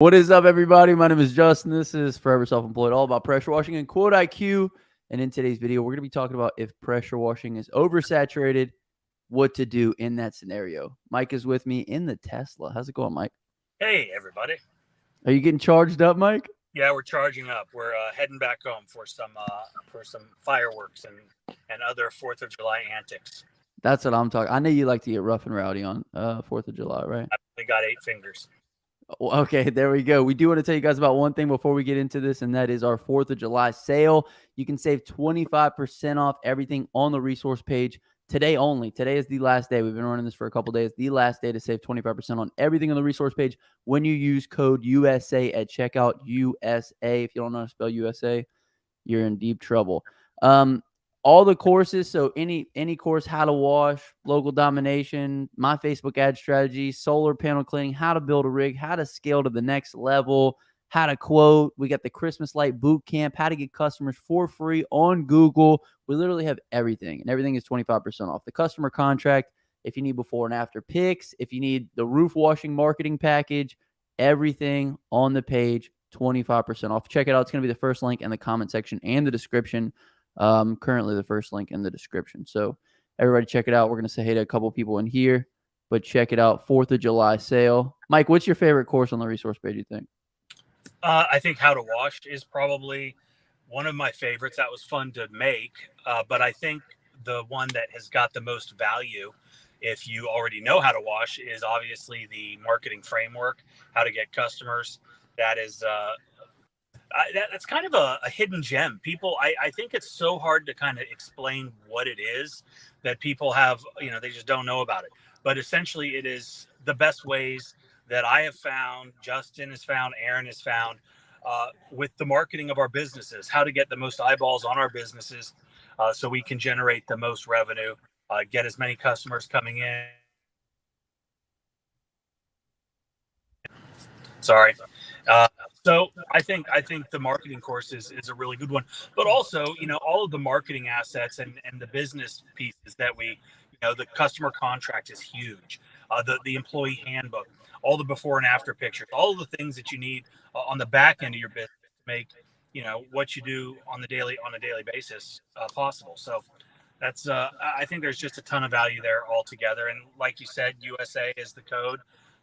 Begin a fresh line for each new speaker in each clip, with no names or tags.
What is up, everybody? My name is Justin. This is Forever Self-Employed, all about pressure washing and quote IQ. And in today's video, we're going to be talking about if pressure washing is oversaturated, what to do in that scenario. Mike is with me in the Tesla. How's it going, Mike?
Hey, everybody.
Are you getting charged up, Mike?
Yeah, we're charging up. We're heading back home for some fireworks and other 4th of July antics.
That's what I'm talking. I know you like to get rough and rowdy on 4th of July, right?
I've only got 8 fingers.
Okay, there we go. We do want to tell you guys about one thing before we get into this, and that is our 4th of July sale. You can save 25% off everything on the resource page today only. Today is the last day. We've been running this for a couple days. The last day to save 25% on everything on the resource page when you use code USA at checkout. USA. If you don't know how to spell USA, you're in deep trouble. All the courses, so any course, how to wash, local domination, my Facebook ad strategy, solar panel cleaning, how to build a rig, how to scale to the next level, how to quote. We got the Christmas light boot camp, how to get customers for free on Google. We literally have everything, and everything is 25% off. The customer contract, if you need before and after pics, if you need the roof washing marketing package, everything on the page, 25% off. Check it out. It's going to be the first link in the comment section and the description. Currently the first link in the description. So everybody check it out. We're going to say hey to a couple people in here, but check it out. 4th of July sale. Mike, what's your favorite course on the resource page, you think?
I think how to wash is probably one of my favorites. That was fun to make. But I think the one that has got the most value, if you already know how to wash, is obviously the marketing framework, how to get customers. That is that's kind of a hidden gem. People, I think it's so hard to kind of explain what it is that people have, they just don't know about it. But essentially, it is the best ways that I have found, Justin has found, Aaron has found, with the marketing of our businesses, how to get the most eyeballs on our businesses so we can generate the most revenue, get as many customers coming in. Sorry. So I think the marketing course is a really good one, but also, all of the marketing assets and the business pieces that the customer contract is huge. The employee handbook, all the before and after pictures, all of the things that you need on the back end of your business to make, what you do on a daily basis possible. So that's, I think there's just a ton of value there altogether. And like you said, USA is the code.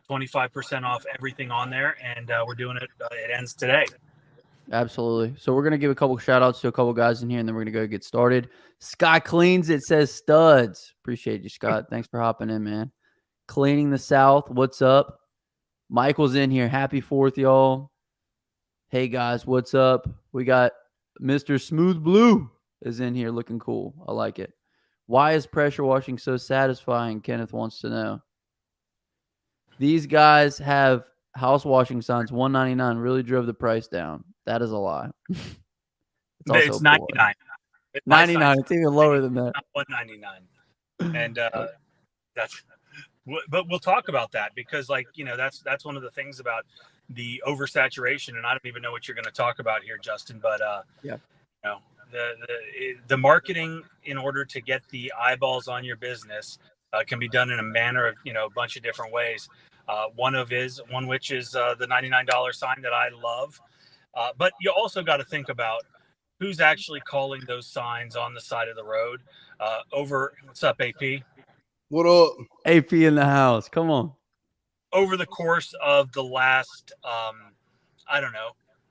25% off everything on there, and we're doing it. It ends today.
Absolutely. So we're going to give a couple shout outs to a couple guys in here, and then we're going to go get started. Scott Cleans it, says studs. Appreciate you, Scott. Thanks for hopping in, man. Cleaning the South. What's up? Michael's in here. Happy 4th, y'all. Hey, guys. What's up? We got Mr. Smooth Blue is in here looking cool. I like it. Why is pressure washing so satisfying? Kenneth wants to know. These guys have house washing signs, $199. Really drove the price down. That is a lie.
It's $99.
$99. It's even lower than that.
$199, and that's. But we'll talk about that because, that's one of the things about the oversaturation, and I don't even know what you're going to talk about here, Justin. But
yeah,
the marketing in order to get the eyeballs on your business can be done in a manner of a bunch of different ways. One which is the $99 sign that I love, but you also got to think about who's actually calling those signs on the side of the road. What's up, AP?
What up?
AP in the house. Come on.
Over the course of the last,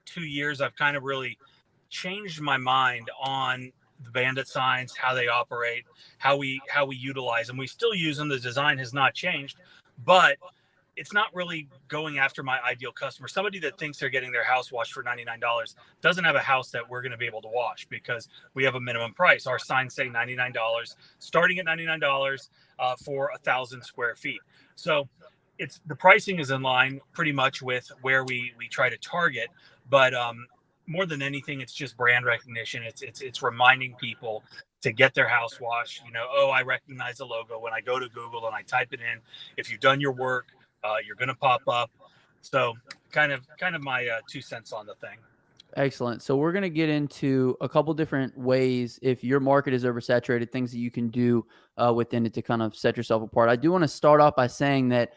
2 years, I've kind of really changed my mind on the bandit signs, how they operate, how we utilize them. We still use them. The design has not changed, but it's not really going after my ideal customer. Somebody that thinks they're getting their house washed for $99 doesn't have a house that we're going to be able to wash because we have a minimum price. Our signs say $99, starting at $99 for 1,000 square feet. So the pricing is in line pretty much with where we try to target, but more than anything, it's just brand recognition. It's reminding people to get their house washed. I recognize the logo when I go to Google and I type it in. If you've done your work, you're going to pop up. So kind of my 2 cents on the thing.
Excellent. So we're going to get into a couple different ways if your market is oversaturated, things that you can do within it to kind of set yourself apart. I do want to start off by saying that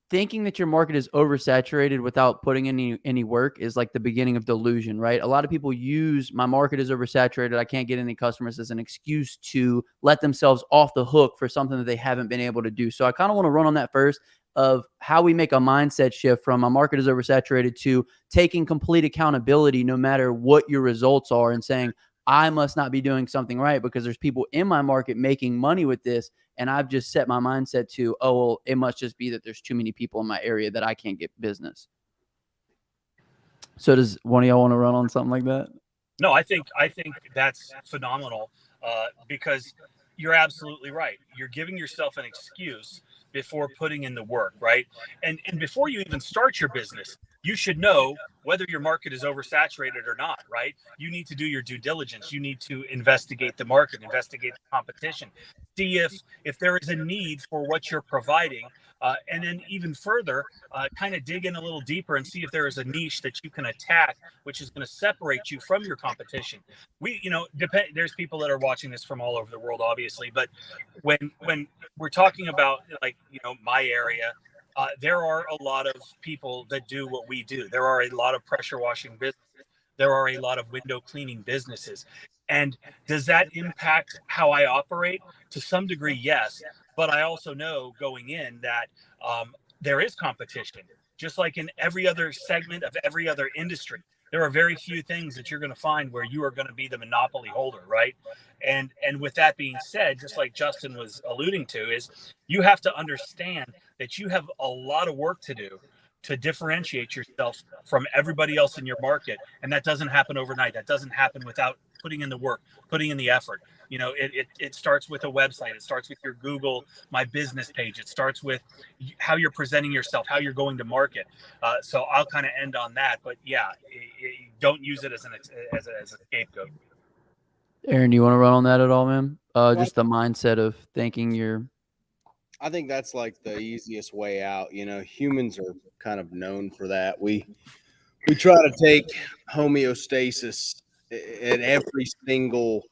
thinking that your market is oversaturated without putting any work is like the beginning of delusion, right? A lot of people use my market is oversaturated, I can't get any customers, as an excuse to let themselves off the hook for something that they haven't been able to do. So I kind of want to run on that first, of how we make a mindset shift from my market is oversaturated to taking complete accountability no matter what your results are, and saying, I must not be doing something right because there's people in my market making money with this. And I've just set my mindset to, oh, well, it must just be that there's too many people in my area that I can't get business. So does one of y'all want to run on something like that?
No, I think that's phenomenal, because you're absolutely right. You're giving yourself an excuse before putting in the work, right? And before you even start your business, you should know whether your market is oversaturated or not, right? You need to do your due diligence. You need to investigate the market, investigate the competition, see if there is a need for what you're providing, and then even further, kind of dig in a little deeper and see if there is a niche that you can attack, which is going to separate you from your competition. There's people that are watching this from all over the world, obviously, but when we're talking about, like, my area, there are a lot of people that do what we do. There are a lot of pressure washing businesses. There are a lot of window cleaning businesses. And does that impact how I operate? To some degree, yes. But I also know going in that there is competition, just like in every other segment of every other industry. There are very few things that you're going to find where you are going to be the monopoly holder, right? And with that being said, just like Justin was alluding to, is you have to understand that you have a lot of work to do to differentiate yourself from everybody else in your market. And that doesn't happen overnight. That doesn't happen without putting in the work, putting in the effort. It starts with a website. It starts with your Google My Business page. It starts with how you're presenting yourself, how you're going to market. So I'll kind of end on that. But yeah, don't use it as a scapegoat.
Aaron, do you want to run on that at all, man?
Well,
Just the mindset of thinking you're.
I think that's like the easiest way out. Humans are kind of known for that. We try to take homeostasis at every single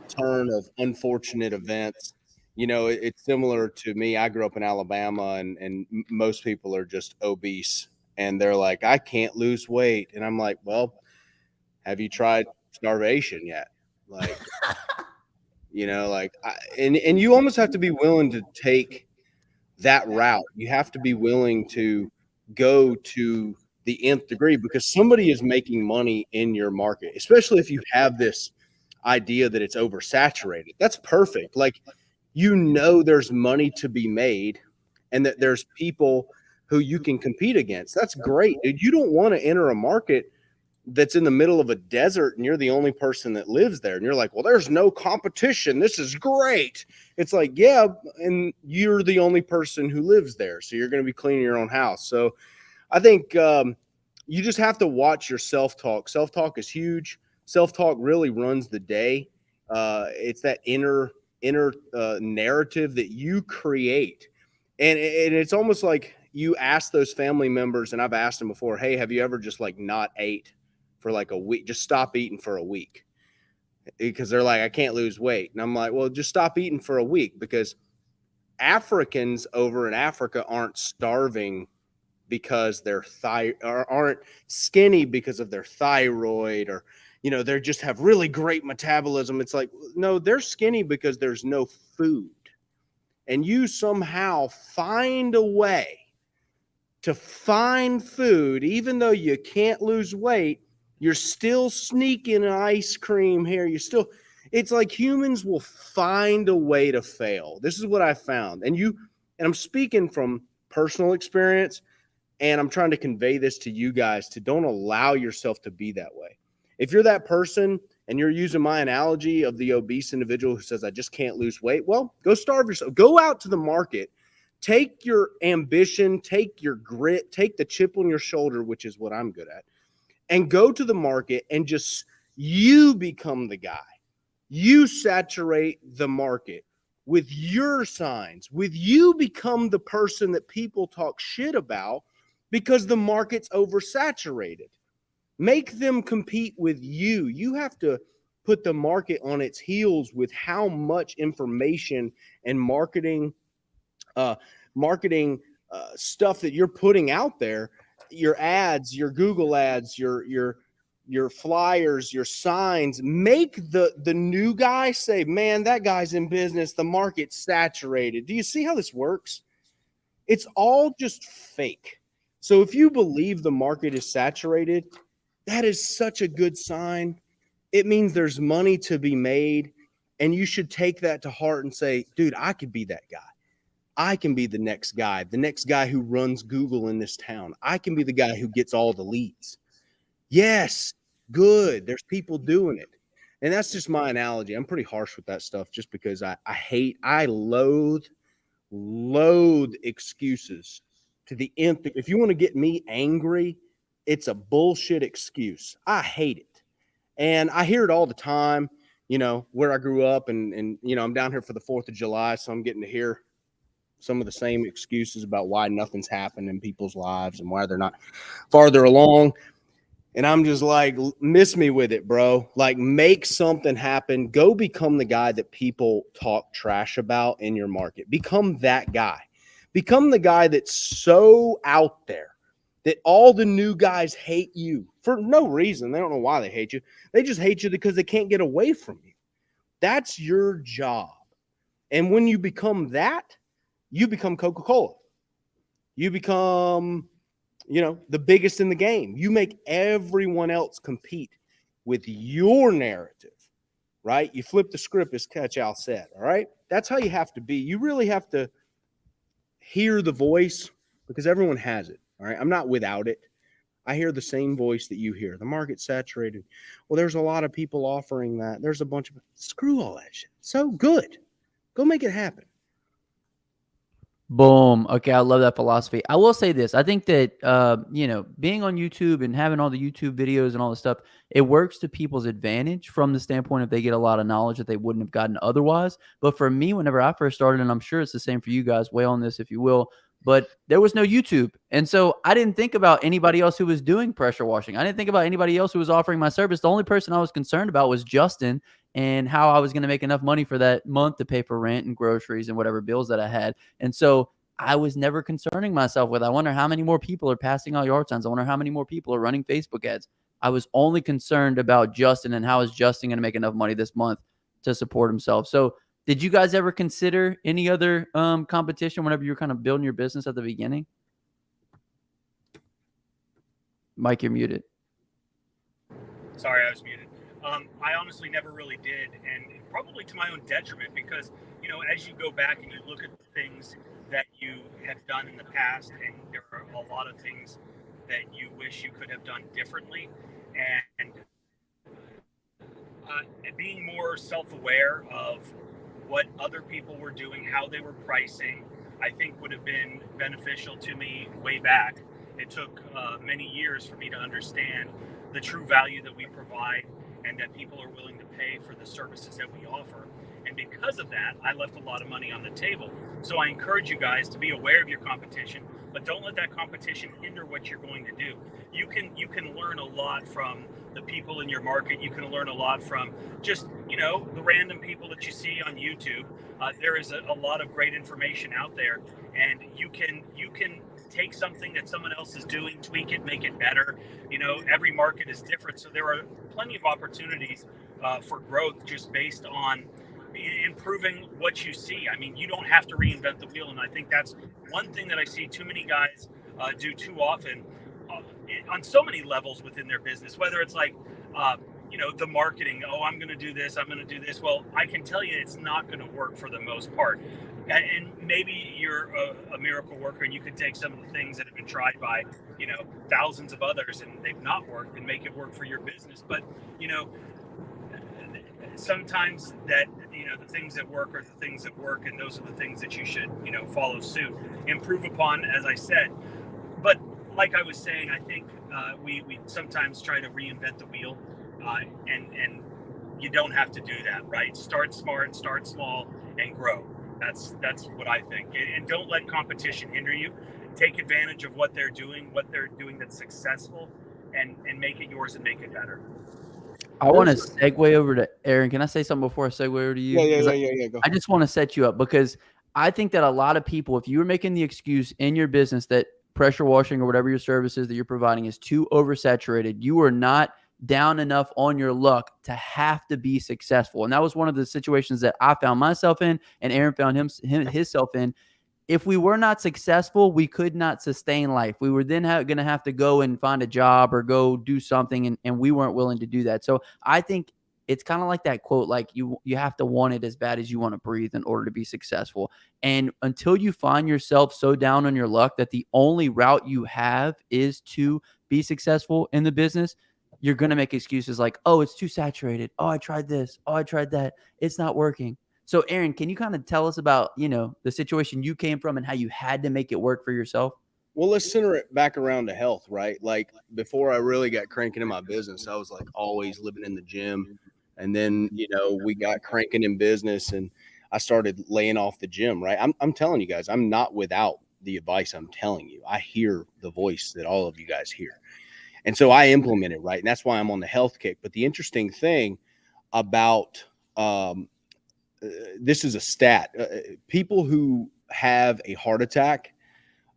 turn of unfortunate events. It's similar to me. I grew up in Alabama, and most people are just obese, and they're like, I can't lose weight. And I'm like, well, have you tried starvation yet? Like, and you almost have to be willing to take that route. You have to be willing to go to the nth degree because somebody is making money in your market, especially if you have this idea that it's oversaturated. That's perfect. Like, there's money to be made and that there's people who you can compete against. That's great, dude. You don't want to enter a market that's in the middle of a desert and you're the only person that lives there. And you're like, well, there's no competition. This is great. It's like, yeah, and you're the only person who lives there. So you're going to be cleaning your own house. So I think you just have to watch your self-talk. Self-talk is huge. Self-talk really runs the day. It's that inner narrative that you create. And it's almost like you ask those family members, and I've asked them before, hey, have you ever just like not ate for like a week? Just stop eating for a week. Because they're like, I can't lose weight. And I'm like, well, just stop eating for a week, because Africans over in Africa aren't starving because aren't skinny because of their thyroid, or they just have really great metabolism. It's like, no, they're skinny because there's no food. And you somehow find a way to find food, even though you can't lose weight, you're still sneaking ice cream here. It's like humans will find a way to fail. This is what I found. And I'm speaking from personal experience, and I'm trying to convey this to you guys, to don't allow yourself to be that way. If you're that person and you're using my analogy of the obese individual who says, I just can't lose weight, well, go starve yourself. Go out to the market. Take your ambition, take your grit, take the chip on your shoulder, which is what I'm good at, and go to the market and just you become the guy. You saturate the market with your signs, with you become the person that people talk shit about because the market's oversaturated. Make them compete with you. You have to put the market on its heels with how much information and marketing stuff that you're putting out there, your ads, your Google ads, your flyers, your signs, make the new guy say, man, that guy's in business. The market's saturated. Do you see how this works? It's all just fake. So if you believe the market is saturated, that is such a good sign. It means there's money to be made. And you should take that to heart and say, dude, I could be that guy. I can be the next guy who runs Google in this town. I can be the guy who gets all the leads. Yes, good. There's people doing it. And that's just my analogy. I'm pretty harsh with that stuff just because I loathe excuses to the nth. If you want to get me angry, it's a bullshit excuse. I hate it. And I hear it all the time, where I grew up and I'm down here for the 4th of July. So I'm getting to hear some of the same excuses about why nothing's happened in people's lives and why they're not farther along. And I'm just like, miss me with it, bro. Like, make something happen. Go become the guy that people talk trash about in your market. Become that guy. Become the guy that's so out there that all the new guys hate you for no reason. They don't know why they hate you. They just hate you because they can't get away from you. That's your job. And when you become that, you become Coca-Cola. You become the biggest in the game. You make everyone else compete with your narrative, right? You flip the script, as Catch-Al said, all right? That's how you have to be. You really have to hear the voice because everyone has it, all right? I'm not without it. I hear the same voice that you hear. The market's saturated. Well, there's a lot of people offering that. There's a bunch of screw all that shit. So good. Go make it happen.
Boom. Okay, I love that philosophy. I will say this. I think that, being on YouTube and having all the YouTube videos and all this stuff, it works to people's advantage from the standpoint if they get a lot of knowledge that they wouldn't have gotten otherwise. But for me, whenever I first started, and I'm sure it's the same for you guys, weigh on this if you will, but there was no YouTube. And so I didn't think about anybody else who was doing pressure washing. I didn't think about anybody else who was offering my service. The only person I was concerned about was Justin and how I was going to make enough money for that month to pay for rent and groceries and whatever bills that I had. And so I was never concerning myself with, I wonder how many more people are passing out yard signs. I wonder how many more people are running Facebook ads. I was only concerned about Justin and how is Justin going to make enough money this month to support himself. So did you guys ever consider any other competition whenever you were kind of building your business at the beginning? Mike, you're muted.
Sorry, I was muted. I honestly never really did, and probably to my own detriment because, as you go back and you look at the things that you have done in the past, and there are a lot of things that you wish you could have done differently, and being more self-aware of what other people were doing, how they were pricing, I think would have been beneficial to me way back. It took many years for me to understand the true value that we provide and that people are willing to pay for the services that we offer. And because of that, I left a lot of money on the table. So I encourage you guys to be aware of your competition, but don't let that competition hinder what you're going to do. You can learn a lot from the people in your market. You can learn a lot from just, the random people that you see on YouTube. There is a lot of great information out there, and you can take something that someone else is doing, tweak it, make it better. Every market is different. So there are plenty of opportunities for growth just based on improving what you see. I mean, you don't have to reinvent the wheel. And I think that's one thing that I see too many guys do too often on so many levels within their business, whether it's like, the marketing, I'm going to do this, I'm going to do this. Well, I can tell you it's not going to work for the most part. And maybe you're a miracle worker and you could take some of the things that have been tried by, thousands of others and they've not worked and make it work for your business. But, sometimes that, the things that work are the things that work, and those are the things that you should, follow suit, improve upon, as I said. But like I was saying, I think we sometimes try to reinvent the wheel, and you don't have to do that, right? Start smart, start small, and grow. That's what I think. And don't let competition hinder you. Take advantage of what they're doing that's successful, and make it yours and make it better.
I want to segue over to Aaron. Can I say something before I segue over to you?
Yeah. Go.
I just want to set you up because I think that a lot of people, if you were making the excuse in your business that pressure washing or whatever your service is that you're providing is too oversaturated, you are not down enough on your luck to have to be successful. And that was one of the situations that I found myself in, and Aaron found himself in. If we were not successful, we could not sustain life. We were then going to have to go and find a job or go do something, and we weren't willing to do that. So I think it's kind of like that quote, like you have to want it as bad as you want to breathe in order to be successful. And until you find yourself so down on your luck that the only route you have is to be successful in the business, you're going to make excuses like, oh, it's too saturated. Oh, I tried this. Oh, I tried that. It's not working. So, Aaron, can you kind of tell us about, the situation you came from and how you had to make it work for yourself?
Well, let's center it back around to health, right? Like before I really got cranking in my business, I was like always living in the gym. And then, we got cranking in business and I started laying off the gym, right? I'm telling you guys, I'm not without the advice I'm telling you. I hear the voice that all of you guys hear. And so I implement it, right? And that's why I'm on the health kick. But the interesting thing about this is a stat. People who have a heart attack,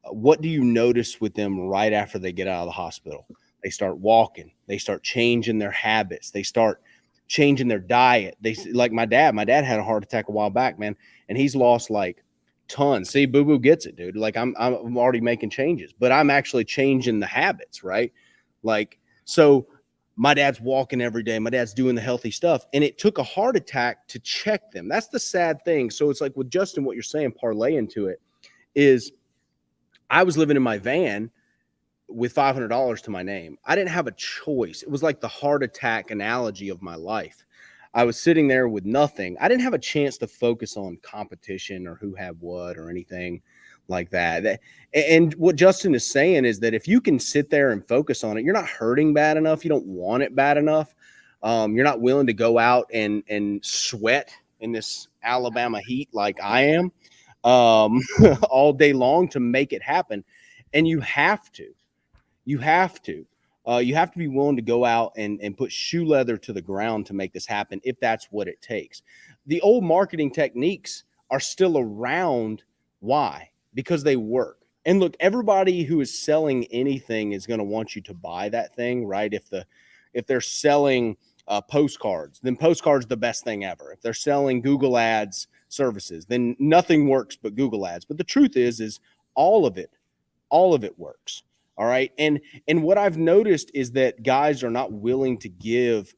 what do you notice with them right after they get out of the hospital? They start walking. They start changing their habits. They start changing their diet. They like my dad. My dad had a heart attack a while back, man, and he's lost like tons. See, Boo Boo gets it, dude. Like I'm already making changes, but I'm actually changing the habits, right? Like so. My dad's walking every day. My dad's doing the healthy stuff. And it took a heart attack to check them. That's the sad thing. So it's like with Justin, what you're saying, parlay into it, is I was living in my van with $500 to my name. I didn't have a choice. It was like the heart attack analogy of my life. I was sitting there with nothing. I didn't have a chance to focus on competition or who had what or anything like that. And what Justin is saying is that if you can sit there and focus on it, you're not hurting bad enough. You don't want it bad enough. You're not willing to go out and sweat in this Alabama heat like I am all day long to make it happen. And you have to. You have to be willing to go out and put shoe leather to the ground to make this happen if that's what it takes. The old marketing techniques are still around. Why? Because they work. And look, everybody who is selling anything is going to want you to buy that thing, right? If they're selling postcards, then postcards the best thing ever. If they're selling Google Ads services, then nothing works but Google Ads. But the truth is all of it works. All right. And what I've noticed is that guys are not willing to give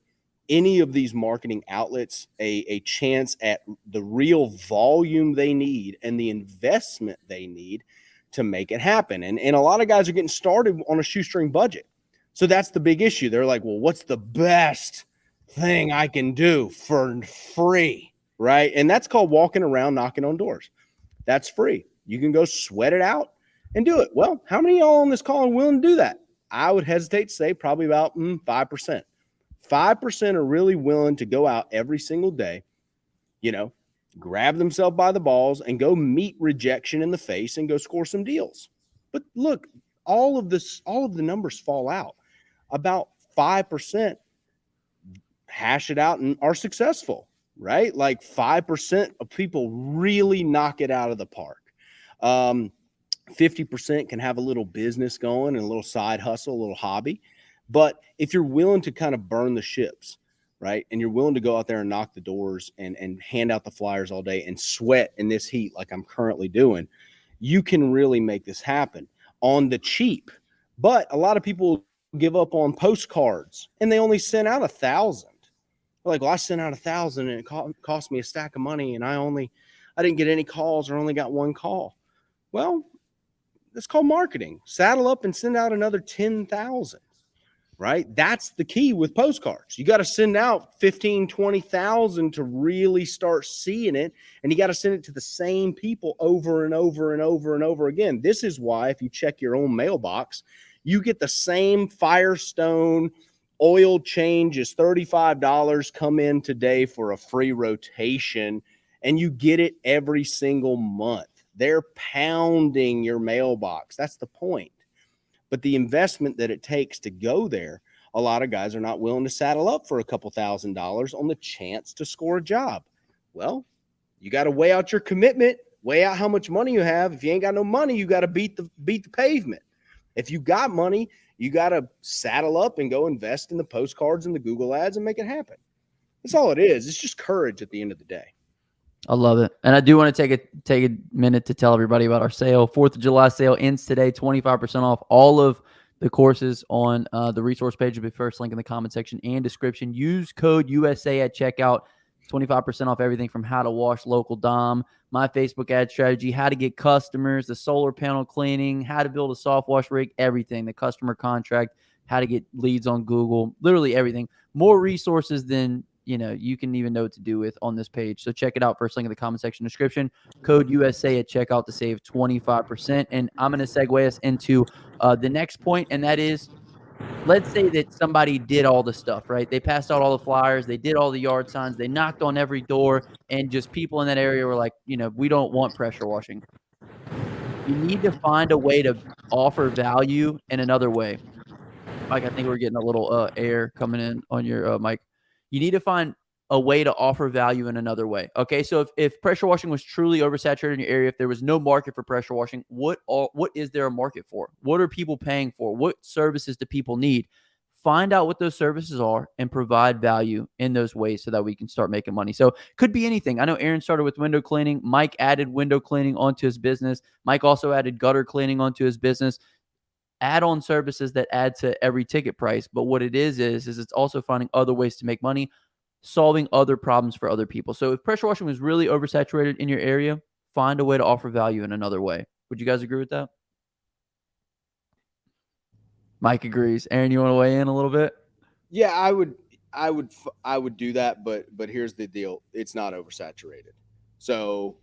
any of these marketing outlets a chance at the real volume they need and the investment they need to make it happen. And a lot of guys are getting started on a shoestring budget. So that's the big issue. They're like, well, what's the best thing I can do for free? Right. And that's called walking around knocking on doors. That's free. You can go sweat it out and do it. Well, how many of y'all on this call are willing to do that? I would hesitate to say probably about 5%. 5% are really willing to go out every single day, grab themselves by the balls and go meet rejection in the face and go score some deals. But look, all of the numbers fall out. About 5% hash it out and are successful, right? Like 5% of people really knock it out of the park. 50% can have a little business going and a little side hustle, a little hobby. But if you're willing to kind of burn the ships, right, and you're willing to go out there and knock the doors and hand out the flyers all day and sweat in this heat like I'm currently doing, you can really make this happen on the cheap. But a lot of people give up on postcards and they only send out 1,000. Like, well, I sent out 1,000 and it cost me a stack of money and I didn't get any calls or only got one call. Well, that's called marketing. Saddle up and send out another 10,000, right? That's the key with postcards. You got to send out 15, 20,000 to really start seeing it. And you got to send it to the same people over and over and over and over again. This is why if you check your own mailbox, you get the same Firestone oil change is $35 come in today for a free rotation. And you get it every single month. They're pounding your mailbox. That's the point. But the investment that it takes to go there, a lot of guys are not willing to saddle up for a couple $1,000s on the chance to score a job. Well, you got to weigh out your commitment weigh out how much money you have. If you ain't got no money, you got to beat the pavement. If you got money, you got to saddle up and go invest in the postcards and the Google ads and make it happen. That's all it is. It's just courage at the end of the day.
I love it. And I do want to take a minute to tell everybody about our sale. 4th of July sale ends today, 25% off all of the courses on the resource page. Will be first link in the comment section and description. Use code USA at checkout. 25% off everything from how to wash local Dom, my Facebook ad strategy, how to get customers, the solar panel cleaning, how to build a soft wash rig, everything, the customer contract, how to get leads on Google, literally everything. More resources than you can even know what to do with on this page. So check it out. First link in the comment section description. Code USA at checkout to save 25%. And I'm going to segue us into the next point, and that is, let's say that somebody did all the stuff, right? They passed out all the flyers. They did all the yard signs. They knocked on every door, and just people in that area were like, we don't want pressure washing. You need to find a way to offer value in another way. Mike, I think we're getting a little air coming in on your mic. You need to find a way to offer value in another way. Okay, so if pressure washing was truly oversaturated in your area, if there was no market for pressure washing, what is there a market for? What are people paying for? What services do people need? Find out what those services are and provide value in those ways so that we can start making money. So could be anything. I know Aaron started with window cleaning. Mike added window cleaning onto his business. Mike also added gutter cleaning onto his business. Add-on services that add to every ticket price. But what it is it's also finding other ways to make money, solving other problems for other people. So if pressure washing was really oversaturated in your area, find a way to offer value in another way. Would you guys agree with that? Mike agrees. Aaron, you want to weigh in a little bit?
Yeah, I would do that, but here's the deal. It's not oversaturated. So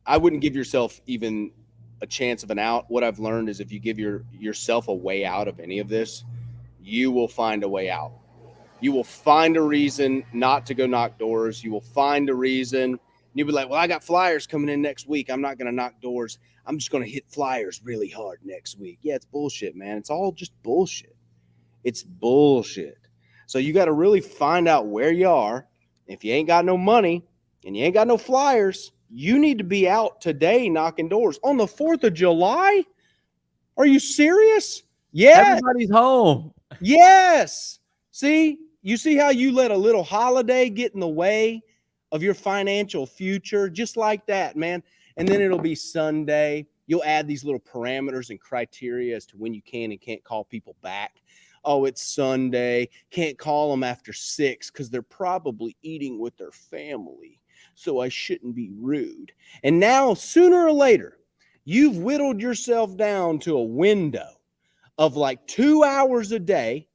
I wouldn't give yourself even a chance of an out. What I've learned is if you give yourself a way out of any of this, you will find a way out. You will find a reason not to go knock doors. You will find a reason. You'll be like, well, I got flyers coming in next week. I'm not going to knock doors. I'm just going to hit flyers really hard next week. Yeah, it's bullshit, man. It's all just bullshit. It's bullshit. So you got to really find out where you are. If you ain't got no money and you ain't got no flyers, you need to be out today knocking doors on the 4th of July. Are you serious? Yeah.
Everybody's home.
Yes. You see how you let a little holiday get in the way of your financial future? Just like that, man. And then it'll be Sunday. You'll add these little parameters and criteria as to when you can and can't call people back. Oh, it's Sunday. Can't call them after 6 because they're probably eating with their family. So I shouldn't be rude. And now, sooner or later, you've whittled yourself down to a window of like 2 hours a day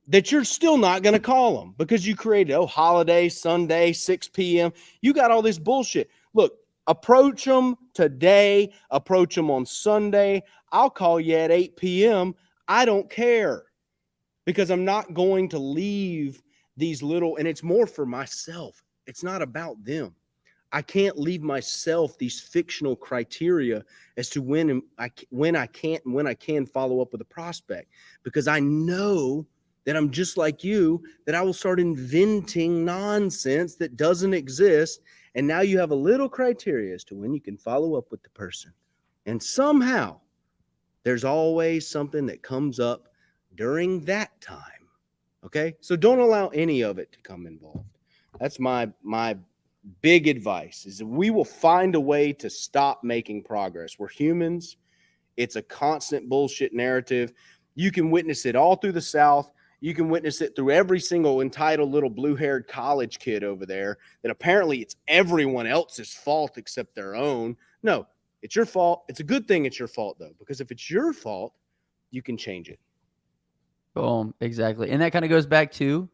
that you're still not going to call them because you created, holiday, Sunday, 6 p.m. You got all this bullshit. Look, approach them today. Approach them on Sunday. I'll call you at 8 p.m. I don't care because I'm not going to leave these little, and it's more for myself. It's not about them. I can't leave myself these fictional criteria as to when I can follow up with a prospect, because I know that I'm just like you, that I will start inventing nonsense that doesn't exist. And now you have a little criteria as to when you can follow up with the person. And somehow there's always something that comes up during that time. Okay. So don't allow any of it to come involved. That's my big advice, is that we will find a way to stop making progress. We're humans. It's a constant bullshit narrative. You can witness it all through the South. You can witness it through every single entitled little blue-haired college kid over there that apparently it's everyone else's fault except their own. No, it's your fault. It's a good thing it's your fault, though, because if it's your fault, you can change it.
Boom, exactly. And that kind of goes back to,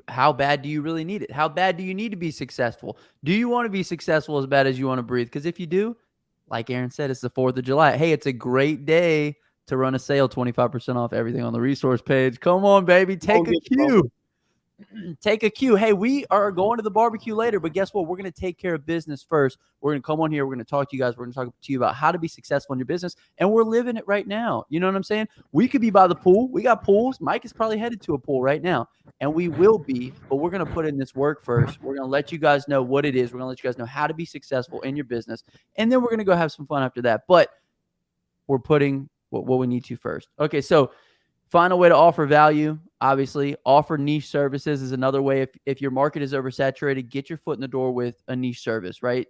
how bad do you really need it? How bad do you need to be successful? Do you want to be successful as bad as you want to breathe? Because if you do, like Aaron said, it's the 4th of July. Hey, it's a great day to run a sale, 25% off everything on the resource page. Come on, baby. Take a cue. take a cue. Hey, we are going to the barbecue later, but guess what? We're going to take care of business first. We're going to come on here. We're going to talk to you guys. We're going to talk to you about how to be successful in your business. And we're living it right now. You know what I'm saying? We could be by the pool. We got pools. Mike is probably headed to a pool right now. And we will be, but we're going to put in this work first. We're going to let you guys know what it is. We're going to let you guys know how to be successful in your business. And then we're going to go have some fun after that. But we're putting what we need to first. Okay, so find a way to offer value. Obviously, offer niche services is another way. If your market is oversaturated, get your foot in the door with a niche service, right?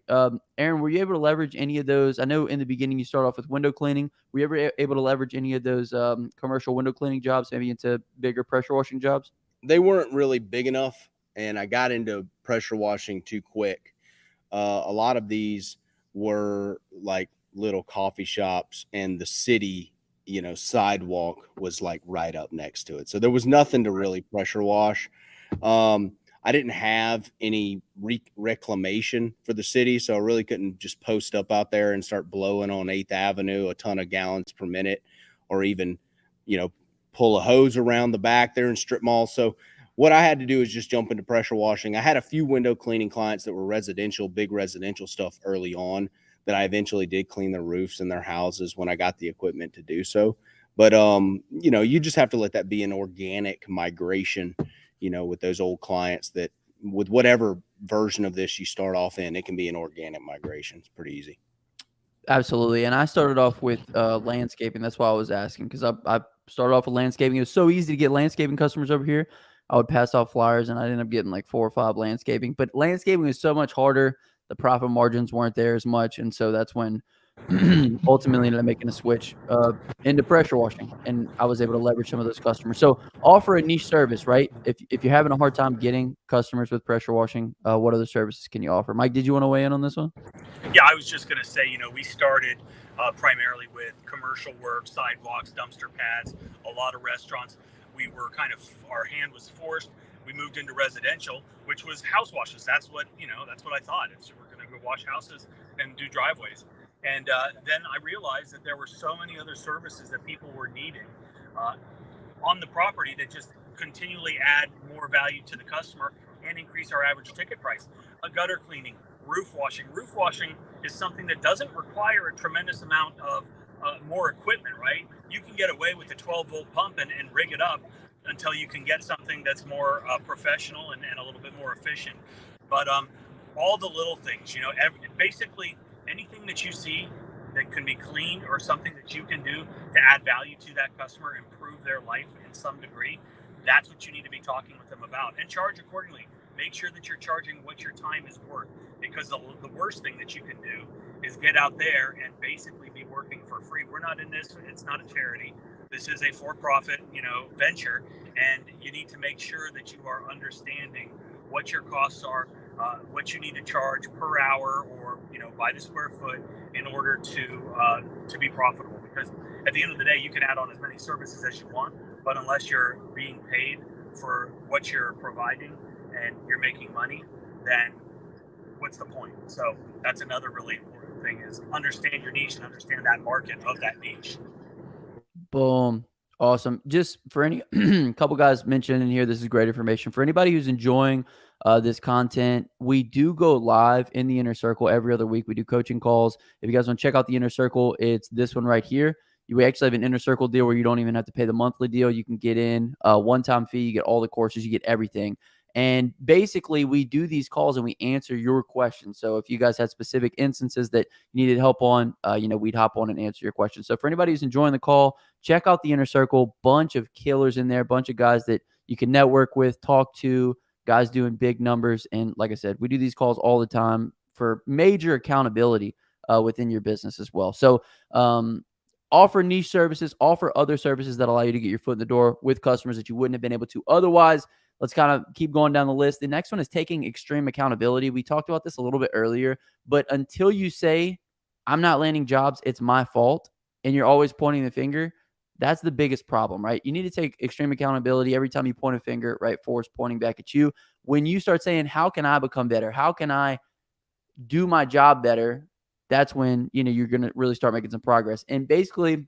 Aaron, were you able to leverage any of those? I know in the beginning you start off with window cleaning. Were you ever able to leverage any of those commercial window cleaning jobs, maybe into bigger pressure washing jobs?
They weren't really big enough, and I got into pressure washing too quick. A lot of these were like little coffee shops, and the city, sidewalk was like right up next to it. So there was nothing to really pressure wash. I didn't have any reclamation for the city, so I really couldn't just post up out there and start blowing on 8th Avenue a ton of gallons per minute, or even, pull a hose around the back there in strip malls. So what I had to do is just jump into pressure washing. I had a few window cleaning clients that were big residential stuff early on, that I eventually did clean their roofs in their houses when I got the equipment to do so. But, you just have to let that be an organic migration, with those old clients, that with whatever version of this you start off in, it can be an organic migration. It's pretty easy.
Absolutely. And I started off with landscaping. That's why I was asking, because I started off with landscaping. It was so easy to get landscaping customers over here. I would pass off flyers, and I ended up getting like 4 or 5 landscaping. But landscaping is so much harder. The profit margins weren't there as much. And so that's when ultimately ended up making a switch into pressure washing. And I was able to leverage some of those customers. So offer a niche service, right? If you're having a hard time getting customers with pressure washing, what other services can you offer? Mike, did you want to weigh in on this one?
Yeah, I was just going to say, we started primarily with commercial work, sidewalks, dumpster pads, a lot of restaurants. We were our hand was forced. We moved into residential, which was house washes. That's what I thought. We're going to go wash houses and do driveways. And then I realized that there were so many other services that people were needing on the property that just continually add more value to the customer and increase our average ticket price. Gutter cleaning, roof washing. Roof washing is something that doesn't require a tremendous amount of more equipment, right? You can get away with the 12-volt pump and rig it up until you can get something that's more professional and a little bit more efficient. But all the little things, basically anything that you see that can be cleaned or something that you can do to add value to that customer, improve their life in some degree, that's what you need to be talking with them about, and charge accordingly. Make sure that you're charging what your time is worth, because the worst thing that you can do is get out there and basically be working for free. We're not in this. It's not a charity. This is a for-profit, venture, and you need to make sure that you are understanding what your costs are, what you need to charge per hour or by the square foot in order to be profitable. Because at the end of the day, you can add on as many services as you want, but unless you're being paid for what you're providing and you're making money, then what's the point? So that's another really important thing, is understand your niche and understand that market of that niche.
Boom. Awesome. Just for any couple guys mentioned in here, this is great information. For anybody who's enjoying this content, we do go live in the Inner Circle every other week. We do coaching calls. If you guys want to check out the Inner Circle, it's this one right here. We actually have an Inner Circle deal where you don't even have to pay the monthly deal. You can get in a one-time fee. You get all the courses. You get everything. And basically, we do these calls and we answer your questions. So if you guys had specific instances that you needed help on, we'd hop on and answer your questions. So for anybody who's enjoying the call, check out the Inner Circle. Bunch of killers in there, bunch of guys that you can network with, talk to, guys doing big numbers. And like I said, we do these calls all the time for major accountability within your business as well. So offer niche services, offer other services that allow you to get your foot in the door with customers that you wouldn't have been able to otherwise. Let's kind of keep going down the list. The next one is taking extreme accountability. We talked about this a little bit earlier, but until you say, I'm not landing jobs, it's my fault, and you're always pointing the finger, that's the biggest problem, right? You need to take extreme accountability every time you point a finger, right? Force pointing back at you. When you start saying, how can I become better? How can I do my job better? That's when, you're going to really start making some progress. And basically,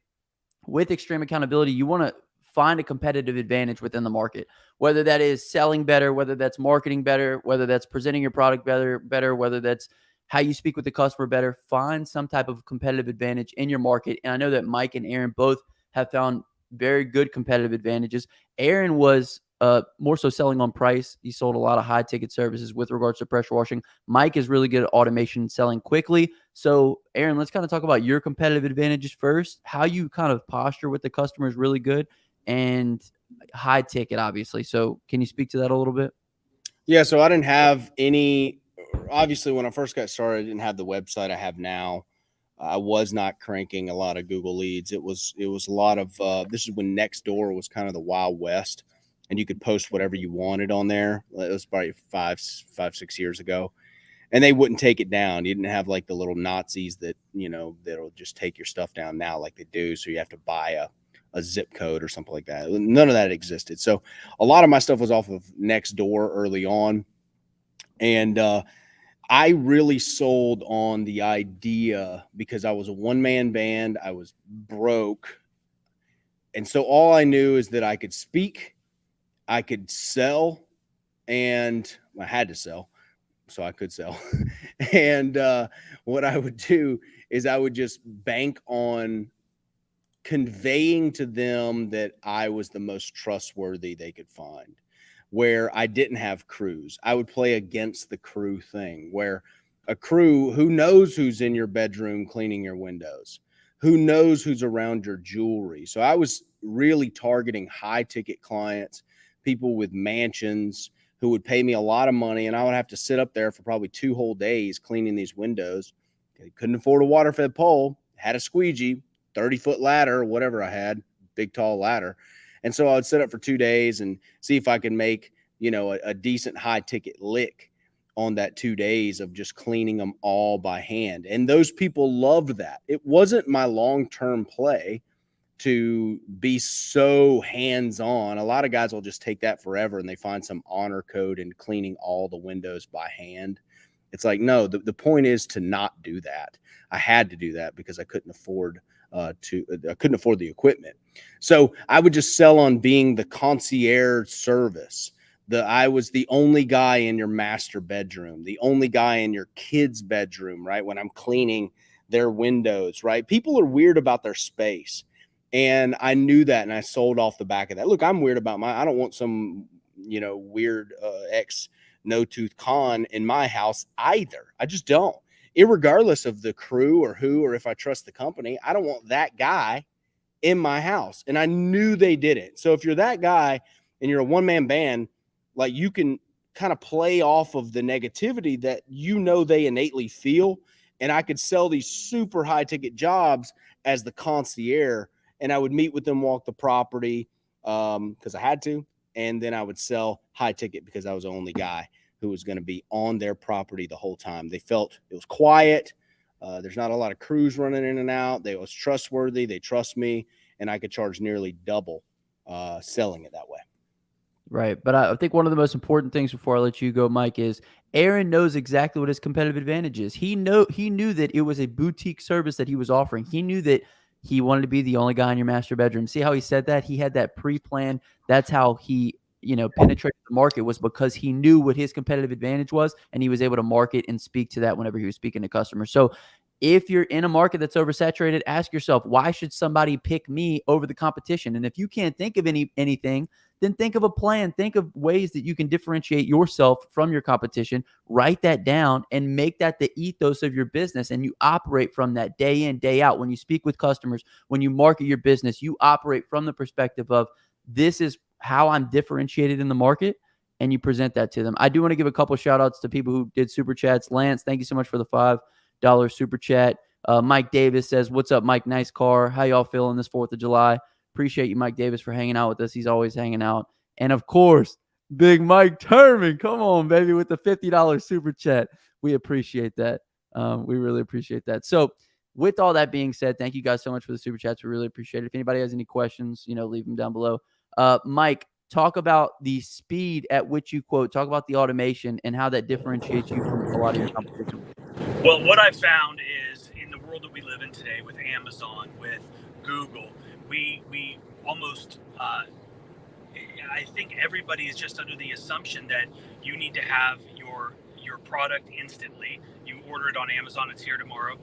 with extreme accountability, you want to find a competitive advantage within the market, whether that is selling better, whether that's marketing better, whether that's presenting your product better, whether that's how you speak with the customer better. Find some type of competitive advantage in your market. And I know that Mike and Aaron both have found very good competitive advantages. Aaron was more so selling on price. He sold a lot of high ticket services with regards to pressure washing. Mike is really good at automation, selling quickly. So Aaron, let's kind of talk about your competitive advantages first. How you kind of posture with the customer is really good, and high ticket, obviously. So can you speak to that a little bit?
Yeah, so I didn't have any. Obviously, when I first got started, I didn't have the website I have now. I was not cranking a lot of Google leads. It was a lot of. This is when Nextdoor was kind of the Wild West, and you could post whatever you wanted on there. It was probably 6 years ago, and they wouldn't take it down. You didn't have like the little Nazis that that'll just take your stuff down now, like they do. So you have to buy a zip code or something like that. None of that existed. So a lot of my stuff was off of Nextdoor early on, and I really sold on the idea because I was a one-man band. I was broke. And so all I knew is that I could speak, I could sell, and I had to sell, so I could sell. And what I would do is I would just bank on conveying to them that I was the most trustworthy they could find, where I didn't have crews. I would play against the crew thing, where a crew, who knows who's in your bedroom cleaning your windows, who knows who's around your jewelry. So I was really targeting high ticket clients, people with mansions who would pay me a lot of money, and I would have to sit up there for probably 2 whole days cleaning these windows. I couldn't afford a water fed pole, had a squeegee, 30-foot ladder, whatever I had, big tall ladder. And so I would sit up for 2 days and see if I could make, a decent high ticket lick on that 2 days of just cleaning them all by hand. And those people loved that. It wasn't my long-term play to be so hands-on. A lot of guys will just take that forever and they find some honor code in cleaning all the windows by hand. It's like, no, the point is to not do that. I had to do that because I couldn't afford the equipment. So I would just sell on being the concierge service. I was the only guy in your master bedroom, the only guy in your kid's bedroom, right? When I'm cleaning their windows, right? People are weird about their space. And I knew that, and I sold off the back of that. Look, I'm weird about I don't want some, weird ex no-tooth con in my house either. I just don't. Irregardless of the crew or if I trust the company, I don't want that guy in my house. And I knew they did it. So if you're that guy and you're a one-man band, like, you can kind of play off of the negativity that they innately feel. And I could sell these super high ticket jobs as the concierge, and I would meet with them, walk the property because I had to. And then I would sell high ticket because I was the only guy who was going to be on their property the whole time. They felt it was quiet. There's not a lot of crews running in and out. They was trustworthy. They trust me, and I could charge nearly double selling it that way.
Right. But I think one of the most important things before I let you go, Mike, is Aaron knows exactly what his competitive advantage is. He knew that it was a boutique service that he was offering. He knew that he wanted to be the only guy in your master bedroom. See how he said that? He had that pre-planned. That's how he, penetrated the market, was because he knew what his competitive advantage was, and he was able to market and speak to that whenever he was speaking to customers. So if you're in a market that's oversaturated, ask yourself, why should somebody pick me over the competition? And if you can't think of anything, then think of a plan. Think of ways that you can differentiate yourself from your competition. Write that down and make that the ethos of your business. And you operate from that day in, day out. When you speak with customers, when you market your business, you operate from the perspective of, this is how I'm differentiated in the market, and you present that to them. I do want to give a couple shout outs to people who did super chats. Lance, thank you so much for the $5 super chat. Mike Davis says, what's up, Mike? Nice car. How y'all feeling this 4th of July? Appreciate you, Mike Davis, for hanging out with us. He's always hanging out. And of course, Big Mike Turman. Come on, baby, with the $50 super chat. We appreciate that. We really appreciate that. So with all that being said, thank you guys so much for the super chats. We really appreciate it. If anybody has any questions, leave them down below. Mike, talk about the speed at which you quote. Talk about the automation and how that differentiates you from a lot of your competition.
Well, what I found is, in the world that we live in today with Amazon, with Google, we almost I think everybody is just under the assumption that you need to have your product instantly. You order it on Amazon, it's here tomorrow.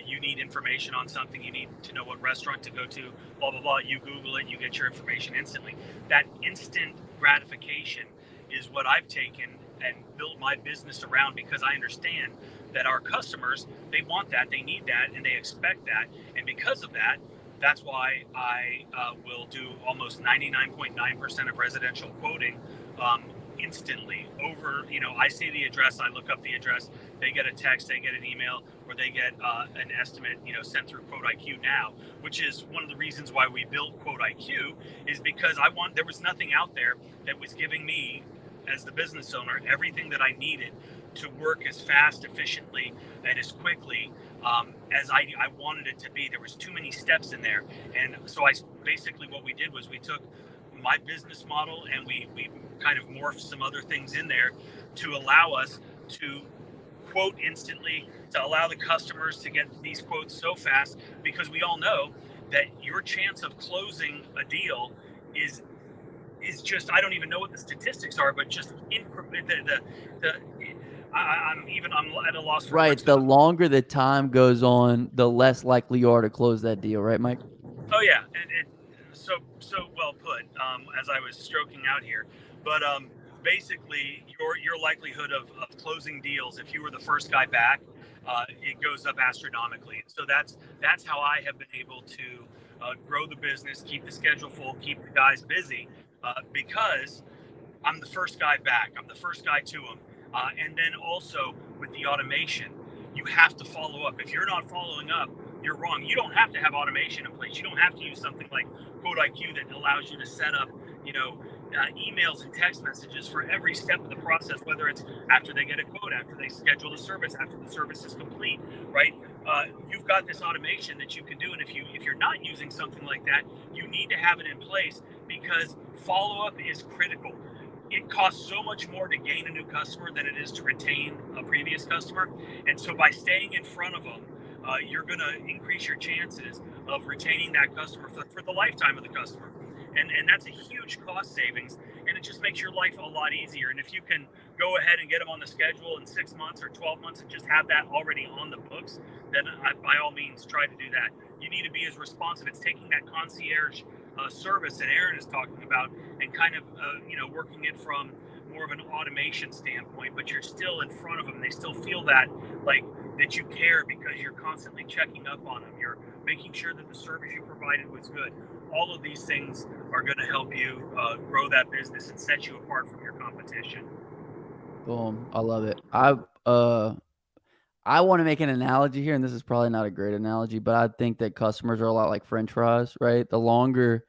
You need information on something, you need to know what restaurant to go to, blah, blah, blah. You Google it, you get your information instantly. That instant gratification is what I've taken and built my business around, because I understand that our customers, they want that, they need that, and they expect that. And because of that, that's why I will do almost 99.9% of residential quoting instantly. Over, I see the address, I look up the address, they get a text, they get an email, or they get an estimate, sent through Quote IQ now, which is one of the reasons why we built Quote IQ, is because there was nothing out there that was giving me, as the business owner, everything that I needed to work as fast, efficiently, and as quickly as I wanted it to be. There was too many steps in there. And so basically what we did was we took my business model and we kind of morphed some other things in there to allow us to quote instantly, to allow the customers to get these quotes so fast, because we all know that your chance of closing a deal is just, I don't even know what the statistics are, but just I'm at a loss for
Right.
words.
The longer the time goes on, the less likely you are to close that deal, right, Mike?
Oh yeah, and so well put. As I was stroking out here, but basically your likelihood of closing deals, if you were the first guy back, it goes up astronomically. So that's how I have been able to grow the business, keep the schedule full, keep the guys busy, because I'm the first guy back. I'm the first guy to them. And then also with the automation, you have to follow up. If you're not following up, you're wrong. You don't have to have automation in place. You don't have to use something like Quote IQ that allows you to set up, emails and text messages for every step of the process, whether it's after they get a quote, after they schedule the service, after the service is complete, right? You've got this automation that you can do. And if you're not using something like that, you need to have it in place, because follow-up is critical. It costs so much more to gain a new customer than it is to retain a previous customer. And so by staying in front of them, you're going to increase your chances of retaining that customer for the lifetime of the customer. And that's a huge cost savings, and it just makes your life a lot easier. And if you can go ahead and get them on the schedule in 6 months or 12 months and just have that already on the books, then by all means, try to do that. You need to be as responsive. It's taking that concierge service that Aaron is talking about and kind of, working it from more of an automation standpoint, but you're still in front of them. They still feel that that you care, because you're constantly checking up on them. You're making sure that the service you provided was good. All of these things are going to help you grow that business and set you apart from your competition.
Boom. I love it. I want to make an analogy here, and this is probably not a great analogy, but I think that customers are a lot like French fries, right? The longer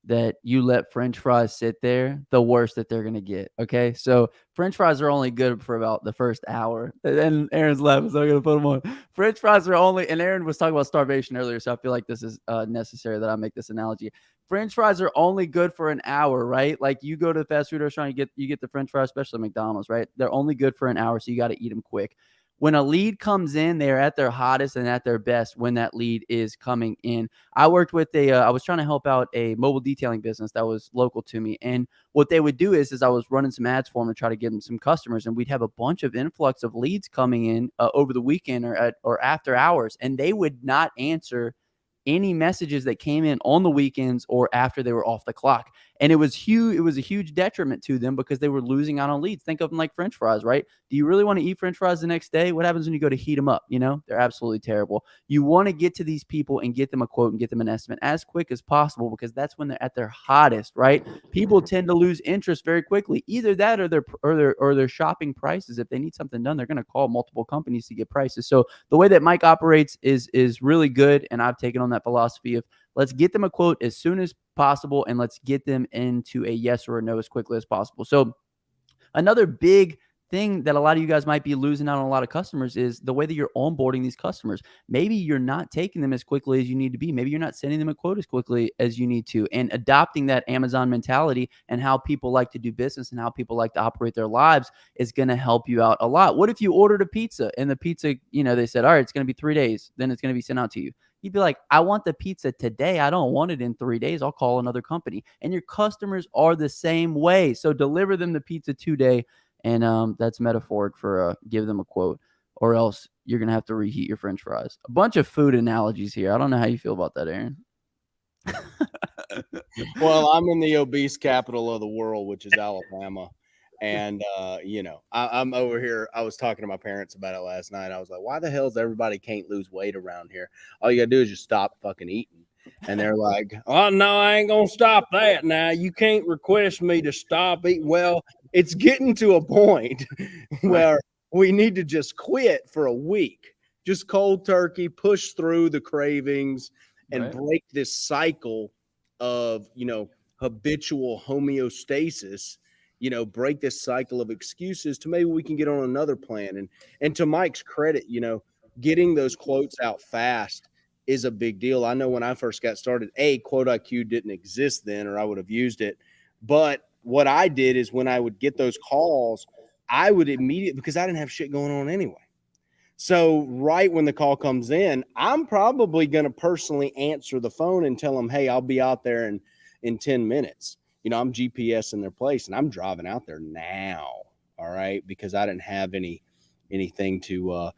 that you let French fries sit there, the worse that they're going to get. Okay. So French fries are only good for about the first hour. And Aaron's laughing, so I'm going to put them on. French fries are only, and Aaron was talking about starvation earlier, so I feel like this is necessary that I make this analogy. French fries are only good for an hour, right? Like you go to the fast food restaurant, you get the French fries, especially McDonald's, right? They're only good for an hour, so you got to eat them quick. When a lead comes in, they're at their hottest and at their best when that lead is coming in. I worked with I was trying to help out a mobile detailing business that was local to me. And what they would do is I was running some ads for them to try to get them some customers. And we'd have a bunch of influx of leads coming in over the weekend or after hours. And they would not answer any messages that came in on the weekends or after they were off the clock. And it was huge. It was a huge detriment to them because they were losing out on leads. Think of them like French fries, right? Do you really want to eat French fries the next day? What happens when you go to heat them up? They're absolutely terrible. You want to get to these people and get them a quote and get them an estimate as quick as possible, because that's when they're at their hottest, right? People tend to lose interest very quickly. Either that or they're shopping prices. If they need something done, they're going to call multiple companies to get prices. So the way that Mike operates is really good, and I've taken on that philosophy of let's get them a quote as soon as possible and let's get them into a yes or a no as quickly as possible. So another big thing that a lot of you guys might be losing out on a lot of customers is the way that you're onboarding these customers. Maybe you're not taking them as quickly as you need to be. Maybe you're not sending them a quote as quickly as you need to. And adopting that Amazon mentality and how people like to do business and how people like to operate their lives is going to help you out a lot. What if you ordered a pizza and the pizza, they said, all right, it's going to be 3 days, then it's going to be sent out to you. You'd be like, I want the pizza today. I don't want it in 3 days. I'll call another company. And your customers are the same way. So deliver them the pizza today. And that's metaphoric for give them a quote, or else you're going to have to reheat your French fries. A bunch of food analogies here. I don't know how you feel about that, Aaron.
Well, I'm in the obese capital of the world, which is Alabama. And, I'm over here. I was talking to my parents about it last night. I was like, why the hell is everybody can't lose weight around here? All you got to do is just stop fucking eating. And they're like, oh, no, I ain't going to stop that now. You can't request me to stop eating. Well, it's getting to a point where we need to just quit for a week. Just cold turkey, push through the cravings and break this cycle of, habitual homeostasis, break this cycle of excuses to maybe we can get on another plan. And to Mike's credit, getting those quotes out fast is a big deal. I know when I first got started, quote IQ didn't exist then, or I would have used it. But what I did is when I would get those calls, I would immediately, because I didn't have shit going on anyway. So right when the call comes in, I'm probably going to personally answer the phone and tell them, hey, I'll be out there in 10 minutes. I'm GPS in their place and I'm driving out there now. All right. Because I didn't have anything to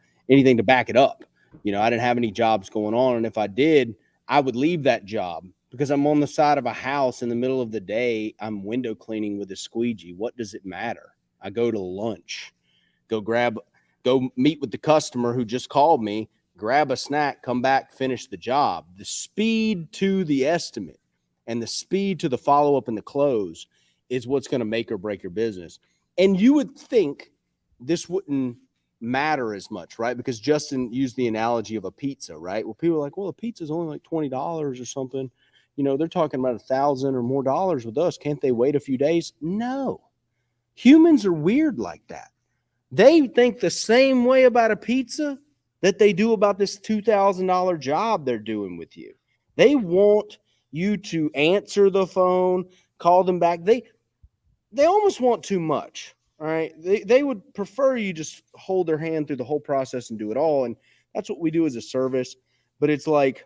back it up. I didn't have any jobs going on. And if I did, I would leave that job because I'm on the side of a house in the middle of the day. I'm window cleaning with a squeegee. What does it matter? I go to lunch, go meet with the customer who just called me, grab a snack, come back, finish the job. The speed to the estimate and the speed to the follow-up and the close is what's going to make or break your business. And you would think this wouldn't matter as much, right? Because Justin used the analogy of a pizza, right? Well, people are like, well, a pizza is only like $20 or something. They're talking about $1,000 or more dollars with us. Can't they wait a few days? No. Humans are weird like that. They think the same way about a pizza that they do about this $2,000 job they're doing with you. They want you to answer the phone, call them back. They almost want too much. All right. They would prefer you just hold their hand through the whole process and do it all. And that's what we do as a service. But it's like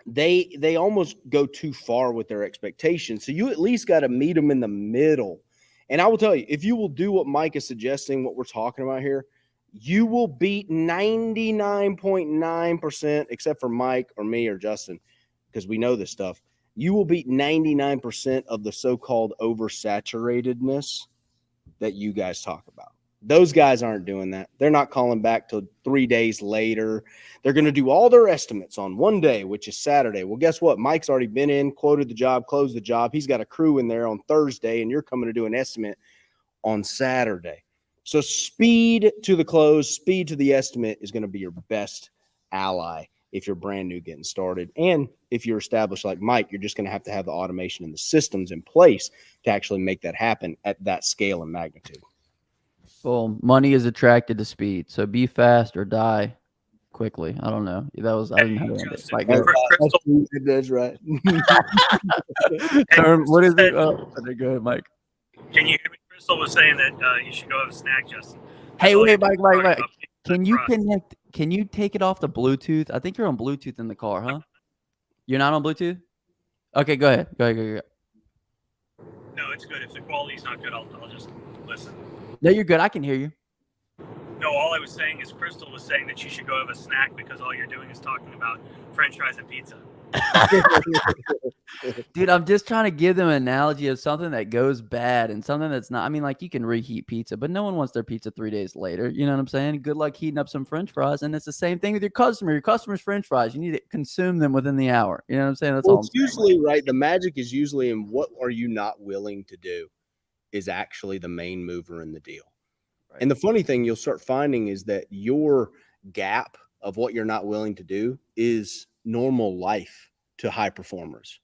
they almost go too far with their expectations. So you at least got to meet them in the middle. And I will tell you, if you will do what Mike is suggesting, what we're talking about here, you will beat 99.9%, except for Mike or me or Justin, because we know this stuff. You will beat 99% of the so-called oversaturatedness that you guys talk about. Those guys aren't doing that. They're not calling back till 3 days later. They're going to do all their estimates on one day, which is Saturday. Well, guess what? Mike's already been in, quoted the job, closed the job. He's got a crew in there on Thursday, and you're coming to do an estimate on Saturday. So speed to the close, speed to the estimate is going to be your best ally if you're brand new getting started. And if you're established like Mike, you're just going to have the automation and the systems in place to actually make that happen at that scale and magnitude.
Well, money is attracted to speed. So be fast or die quickly. I don't know. I didn't have it. Like,
that's right.
What is it? Oh, go ahead, Mike.
Can you hear me? Crystal was saying that you should go have a snack, Justin.
Hey, wait, Mike. Can you connect? Can you take it off the Bluetooth? I think you're on Bluetooth in the car, huh? You're not on Bluetooth? Okay, go ahead. Go ahead.
No, it's good. If the quality's not good, I'll just listen.
No, you're good. I can hear you.
No, all I was saying is Crystal was saying that you should go have a snack because all you're doing is talking about French fries and pizza.
Dude, I'm just trying to give them an analogy of something that goes bad and something that's not. I mean, like, you can reheat pizza, but no one wants their pizza 3 days later. You know what I'm saying? Good luck heating up some French fries. And it's the same thing with your customer. Your customer's French fries. You need to consume them within the hour. You know what I'm saying? That's all I'm saying.
Usually, right, the magic is usually in what are you not willing to do is actually the main mover in the deal. Right. And the funny thing you'll start finding is that your gap of what you're not willing to do is normal life to high performers.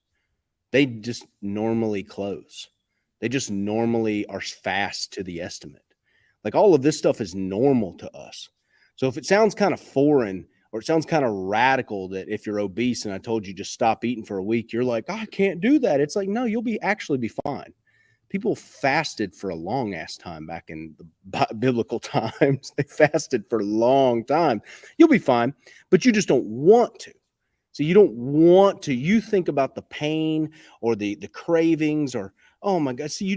They just normally close. They just normally are fast to the estimate. Like, all of this stuff is normal to us. So if it sounds kind of foreign or it sounds kind of radical that if you're obese and I told you just stop eating for a week, you're like, oh, I can't do that. It's like, no, you'll actually be fine. People fasted for a long ass time back in the biblical times. They fasted for a long time. You'll be fine, but you just don't want to. So you don't want to, you think about the pain or the cravings or, oh my God. See,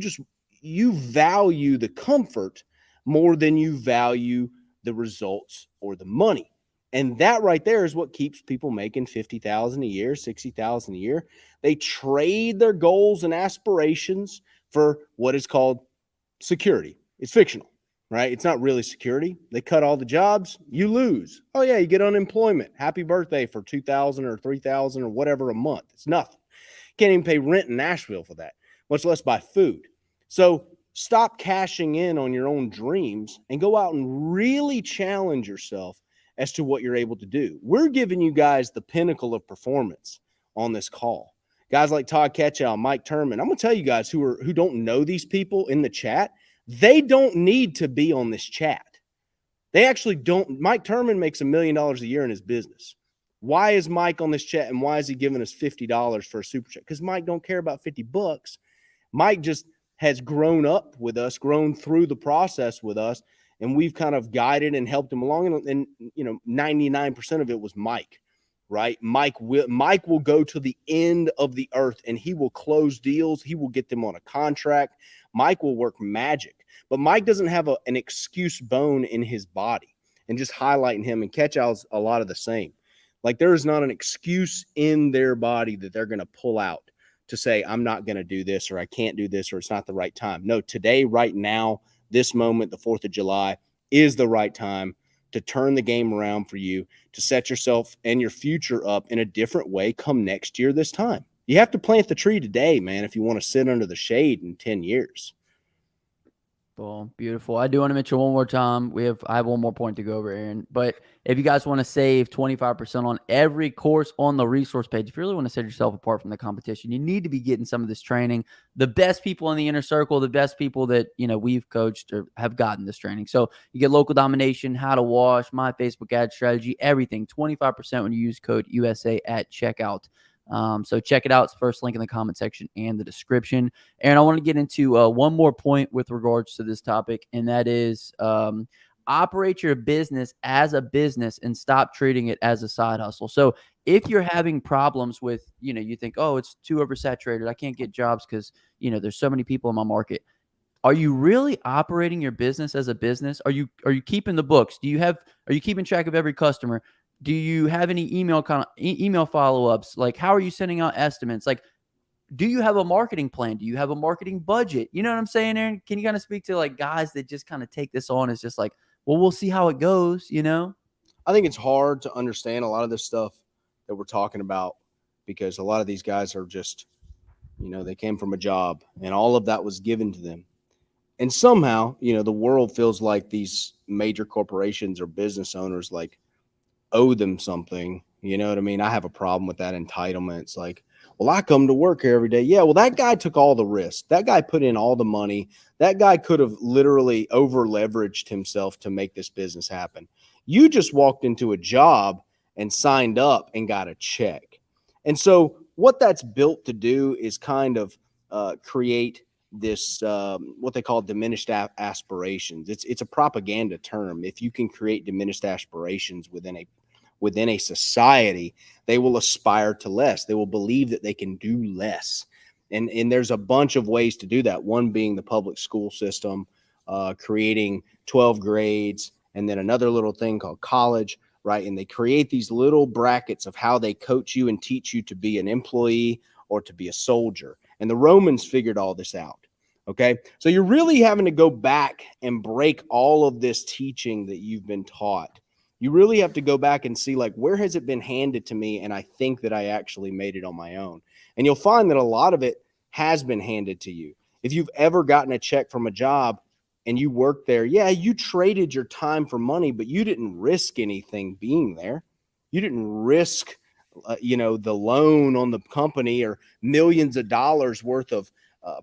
you value the comfort more than you value the results or the money. And that right there is what keeps people making 50,000 a year, 60,000 a year. They trade their goals and aspirations for what is called security. It's fictional, right? It's not really security. They cut all the jobs, you lose. Oh yeah, you get unemployment. Happy birthday for 2,000 or 3,000 or whatever a month. It's nothing. Can't even pay rent in Nashville for that, much less buy food. So stop cashing in on your own dreams and go out and really challenge yourself as to what you're able to do. We're giving you guys the pinnacle of performance on this call. Guys like Todd Ketchell, Mike Turman. I'm going to tell you guys who don't know these people in the chat, they don't need to be on this chat. They actually don't. Mike Turman makes $1 million a year in his business. Why is Mike on this chat, and why is he giving us $50 for a super chat? Because Mike don't care about $50. Mike just has grown up with us, grown through the process with us, and we've kind of guided and helped him along. And 99% of it was Mike, right? Mike will go to the end of the earth, and he will close deals. He will get them on a contract. Mike will work magic, but Mike doesn't have an excuse bone in his body. And just highlighting him, and Ketchell's a lot of the same. Like, there is not an excuse in their body that they're going to pull out to say, I'm not going to do this, or I can't do this, or it's not the right time. No, today, right now, this moment, the 4th of July, is the right time to turn the game around for you, to set yourself and your future up in a different way come next year this time. You have to plant the tree today, man, if you want to sit under the shade in 10 years.
Well, beautiful. I do want to mention one more time. I have one more point to go over, Aaron. But if you guys want to save 25% on every course on the resource page, if you really want to set yourself apart from the competition, you need to be getting some of this training. The best people in the inner circle, the best people that we've coached or have gotten this training. So you get local domination, how to wash, my Facebook ad strategy, everything. 25% when you use code USA at checkout. So check it out. It's the first link in the comment section and the description. And I want to get into one more point with regards to this topic, and that is operate your business as a business and stop treating it as a side hustle. So if you're having problems with, you think, oh, it's too oversaturated, I can't get jobs because, there's so many people in my market. Are you really operating your business as a business? Are you keeping the books? Are you keeping track of every customer? Do you have any email follow-ups? Like, how are you sending out estimates? Like, do you have a marketing plan? Do you have a marketing budget? You know what I'm saying, Aaron? Can you kind of speak to like guys that just kind of take this on as just like, well, we'll see how it goes,
I think it's hard to understand a lot of this stuff that we're talking about because a lot of these guys are just, they came from a job and all of that was given to them. And somehow, the world feels like these major corporations or business owners like owe them something. You know what I mean? I have a problem with that entitlement. It's like, well, I come to work here every day. Yeah, well, that guy took all the risk. That guy put in all the money. That guy could have literally over leveraged himself to make this business happen. You just walked into a job and signed up and got a check. And so what that's built to do is kind of create this what they call diminished aspirations. It's a propaganda term. If you can create diminished aspirations within a society, they will aspire to less. They will believe that they can do less. And there's a bunch of ways to do that. One being the public school system, creating 12 grades, and then another little thing called college, right? And they create these little brackets of how they coach you and teach you to be an employee or to be a soldier. And the Romans figured all this out. Okay. So you're really having to go back and break all of this teaching that you've been taught. You really have to go back and see, like, where has it been handed to me? And I think that I actually made it on my own. And you'll find that a lot of it has been handed to you. If you've ever gotten a check from a job and you worked there, yeah, you traded your time for money, but you didn't risk anything being there. You didn't risk the loan on the company or millions of dollars worth of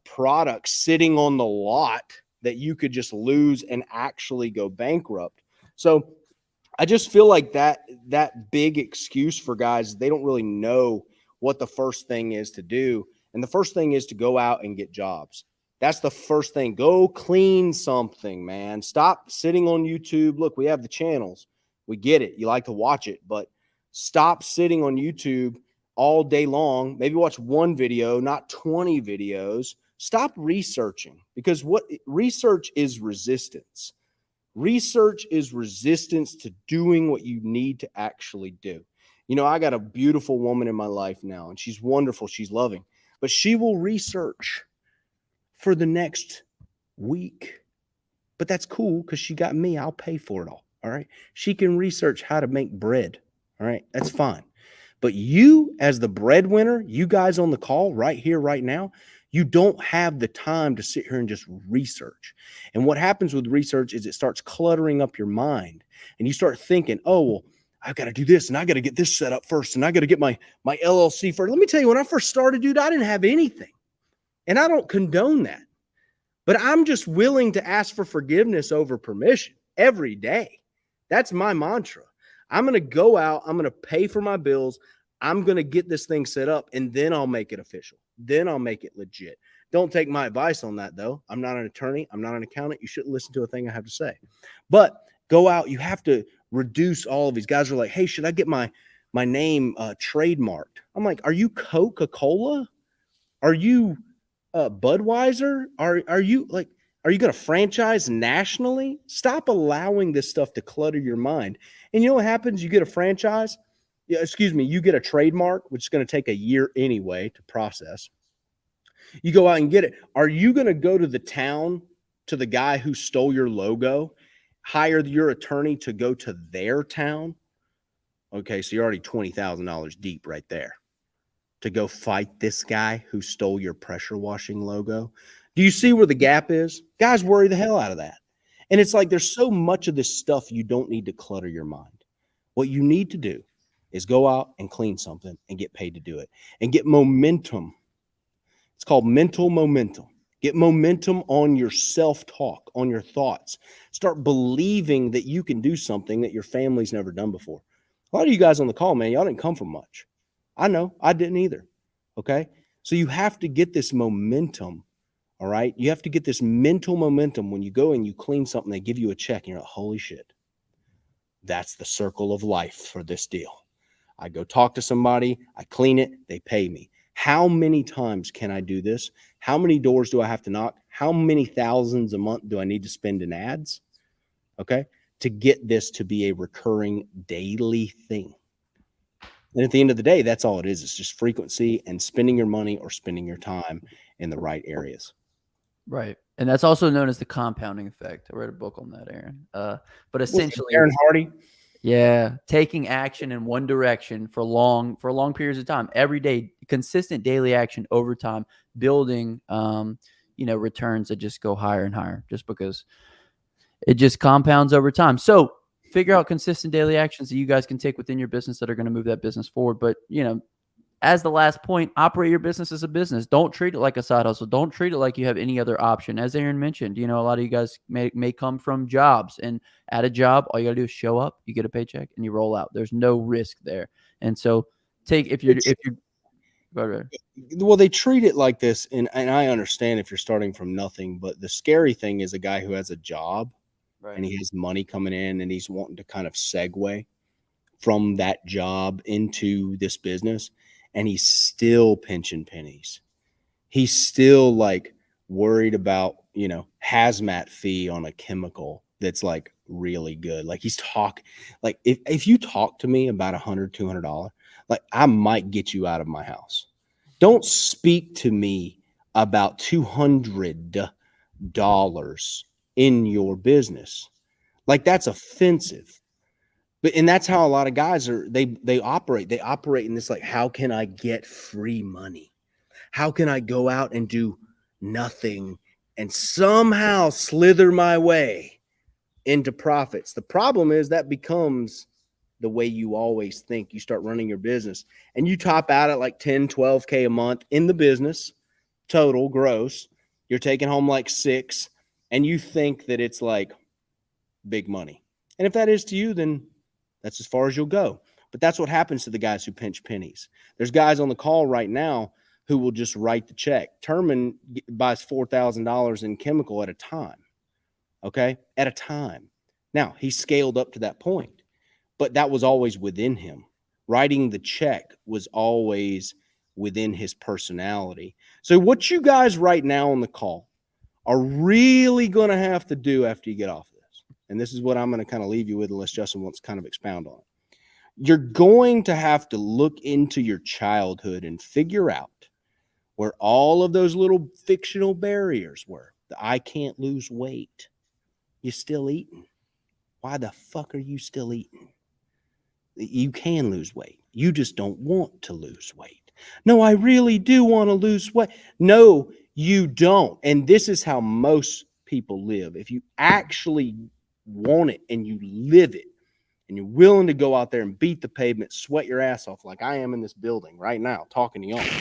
products sitting on the lot that you could just lose and actually go bankrupt. So I just feel like that big excuse for guys, they don't really know what the first thing is to do. And the first thing is to go out and get jobs. That's the first thing. Go clean something, man. Stop sitting on YouTube. Look, we have the channels. We get it. You like to watch it, but Stop sitting on YouTube all day long. Maybe watch one video, not 20 videos. Stop researching, because what research is resistance. Research is resistance to doing what you need to actually do. You know, I got a beautiful woman in my life now, and she's wonderful. She's loving, but she will research for the next week. But that's cool because she got me. I'll pay for it all. All right. She can research how to make bread. All right. That's fine. But you, as the breadwinner, you guys on the call right here, right now, you don't have the time to sit here and just research. And what happens with research is it starts cluttering up your mind, and you start thinking, oh, well, I've got to do this, and I got to get this set up first, and I got to get my LLC first. Let me tell you, when I first started, dude, I didn't have anything. And I don't condone that. But I'm just willing to ask for forgiveness over permission every day. That's my mantra. I'm going to go out. I'm going to pay for my bills. I'm going to get this thing set up, and then I'll make it official. Then I'll make it legit. Don't take my advice on that, though. I'm not an attorney. I'm not an accountant. You shouldn't listen to a thing I have to say. But go out. You have to reduce all of these. Guys are like, hey, should I get my name trademarked? I'm like, are you Coca-Cola? Are you Budweiser? Are you going to franchise nationally? Stop allowing this stuff to clutter your mind. And you know what happens? You get a franchise. You get a trademark, which is going to take a year anyway to process. You go out and get it. Are you going to go to the town, to the guy who stole your logo, hire your attorney to go to their town? Okay, so you're already $20,000 deep right there to go fight this guy who stole your pressure washing logo. Do you see where the gap is? Guys worry the hell out of that. And it's like there's so much of this stuff you don't need to clutter your mind. What you need to do is go out and clean something and get paid to do it and get momentum. It's called mental momentum. Get momentum on your self-talk, on your thoughts. Start believing that you can do something that your family's never done before. A lot of you guys on the call, man, y'all didn't come from much. I know, I didn't either. Okay. So you have to get this momentum. All right. You have to get this mental momentum when you go and you clean something, they give you a check and you're like, holy shit. That's the circle of life for this deal. I go talk to somebody, I clean it, they pay me. How many times can I do this? How many doors do I have to knock? How many thousands a month do I need to spend in ads? Okay. To get this to be a recurring daily thing. And at the end of the day, that's all it is. It's just frequency and spending your money or spending your time in the right areas.
Right. And that's also known as the compounding effect. I read a book on that, Aaron. But essentially,
Aaron Hardy.
Yeah, taking action in one direction for long periods of time, every day, consistent daily action over time, building returns that just go higher and higher, just because it just compounds over time. So figure out consistent daily actions that you guys can take within your business that are going to move that business forward. But as the last point, operate your business as a business. Don't treat it like a side hustle. Don't treat it like you have any other option. As Aaron mentioned, a lot of you guys may come from jobs, and at a job, all you gotta do is show up, you get a paycheck, and you roll out. There's no risk there. And so
well, they treat it like this, and I understand if you're starting from nothing, but the scary thing is a guy who has a job, right, and he has money coming in, and he's wanting to kind of segue from that job into this business. And he's still pinching pennies. He's still like worried about, hazmat fee on a chemical that's like really good. Like he's like if you talk to me about $100, $200, like I might get you out of my house. Don't speak to me about $200 in your business. Like that's offensive. And that's how a lot of guys they operate. They operate in this, like, how can I get free money? How can I go out and do nothing and somehow slither my way into profits? The problem is that becomes the way you always think. You start running your business and you top out at like 10, 12K a month in the business, total gross. You're taking home like 6, and you think that it's like big money. And if that is to you, then that's as far as you'll go. But that's what happens to the guys who pinch pennies. There's guys on the call right now who will just write the check. Turman buys $4,000 in chemical at a time. Okay? At a time. Now, he scaled up to that point, but that was always within him. Writing the check was always within his personality. So what you guys right now on the call are really going to have to do after you get off this, and this is what I'm going to kind of leave you with unless Justin wants to kind of expound on it. You're going to have to look into your childhood and figure out where all of those little fictional barriers were. I can't lose weight. You're still eating. Why the fuck are you still eating? You can lose weight. You just don't want to lose weight. No, I really do want to lose weight. No, you don't. And this is how most people live. If you actually want it and you live it and you're willing to go out there and beat the pavement, sweat your ass off like I am in this building right now talking to y'all.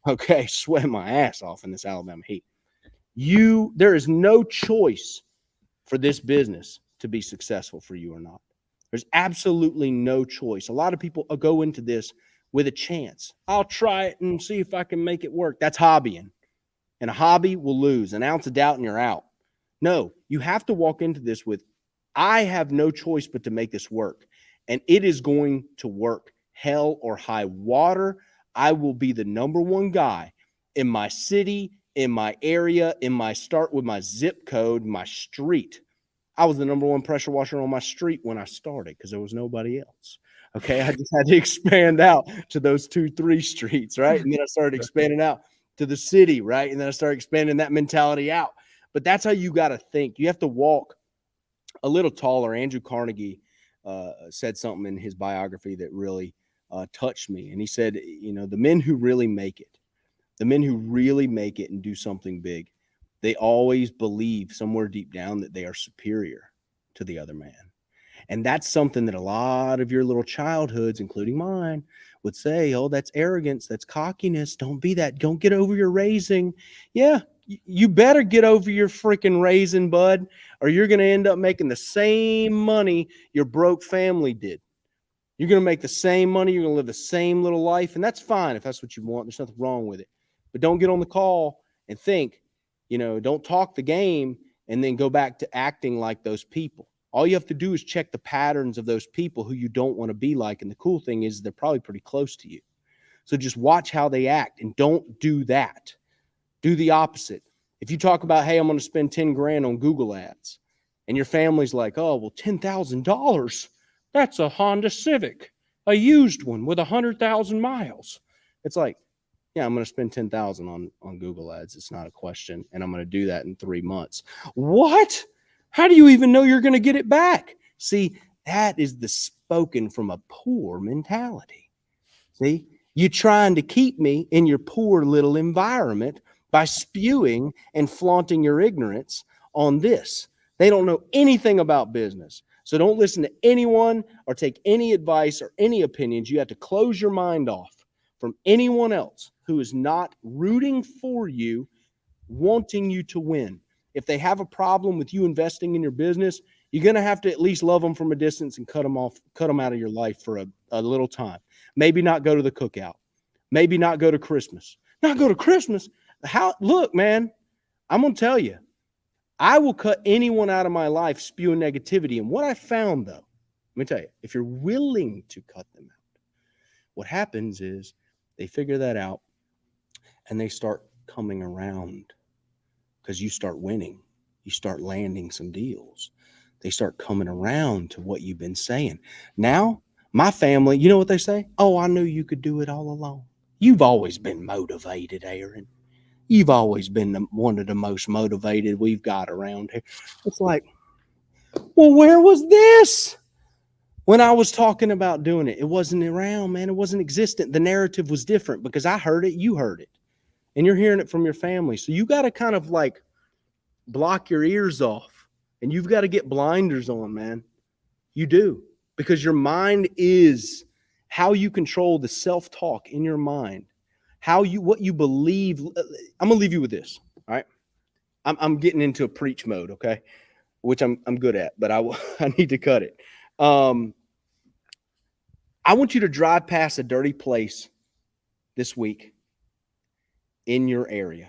Okay, sweating my ass off in this Alabama heat. There is no choice for this business to be successful for you or not. There's absolutely no choice. A lot of people go into this with a chance. I'll try it and see if I can make it work. That's hobbying. And a hobby will lose. An ounce of doubt and you're out. No, you have to walk into this with, I have no choice but to make this work. And it is going to work. Hell or high water. I will be the number one guy in my city, in my area, with my zip code, my street. I was the number one pressure washer on my street when I started because there was nobody else. Okay. I just had to expand out to those 2-3 streets. Right. And then I started expanding out to the city. Right. And then I started expanding that mentality out. But that's how you got to think. You have to walk a little taller. Andrew Carnegie said something in his biography that really touched me. And he said, the men who really make it, and do something big, they always believe somewhere deep down that they are superior to the other man. And that's something that a lot of your little childhoods, including mine, would say, oh, that's arrogance. That's cockiness. Don't be that. Don't get over your raising. Yeah, you better get over your freaking raising, bud, or you're going to end up making the same money your broke family did. You're going to make the same money. You're going to live the same little life. And that's fine if that's what you want. There's nothing wrong with it. But don't get on the call and think, don't talk the game and then go back to acting like those people. All you have to do is check the patterns of those people who you don't want to be like. And the cool thing is they're probably pretty close to you. So just watch how they act and don't do that. Do the opposite. If you talk about, hey, I'm going to spend 10 grand on Google ads and your family's like, oh, well, $10,000, that's a Honda Civic, a used one with 100,000 miles. It's like, yeah, I'm going to spend 10,000 on Google ads. It's not a question. And I'm going to do that in 3 months. What? How do you even know you're going to get it back? See, that is the spoken from a poor mentality. See, you're trying to keep me in your poor little environment by spewing and flaunting your ignorance on this. They don't know anything about business. So don't listen to anyone or take any advice or any opinions. You have to close your mind off from anyone else who is not rooting for you, wanting you to win. If they have a problem with you investing in your business, you're going to have to at least love them from a distance and cut them out of your life for a little time. Maybe not go to the cookout. Maybe not go to Christmas. Not go to Christmas. Look, man, I'm going to tell you, I will cut anyone out of my life spewing negativity. And what I found, though, let me tell you, if you're willing to cut them out, what happens is they figure that out and they start coming around because you start winning. You start landing some deals. They start coming around to what you've been saying. Now, my family, you know what they say? Oh, I knew you could do it all along. You've always been motivated, Aaron. You've always been one of the most motivated we've got around here. It's like, well, where was this? When I was talking about doing it, it wasn't around, man. It wasn't existent. The narrative was different because I heard it, you heard it. And you're hearing it from your family. So you got to kind of like block your ears off. And you've got to get blinders on, man. You do. Because your mind is how you control the self-talk in your mind. What you believe. I'm going to leave you with this. All right. I'm getting into a preach mode, okay? Which I'm good at, but I need to cut it. I want you to drive past a dirty place this week in your area.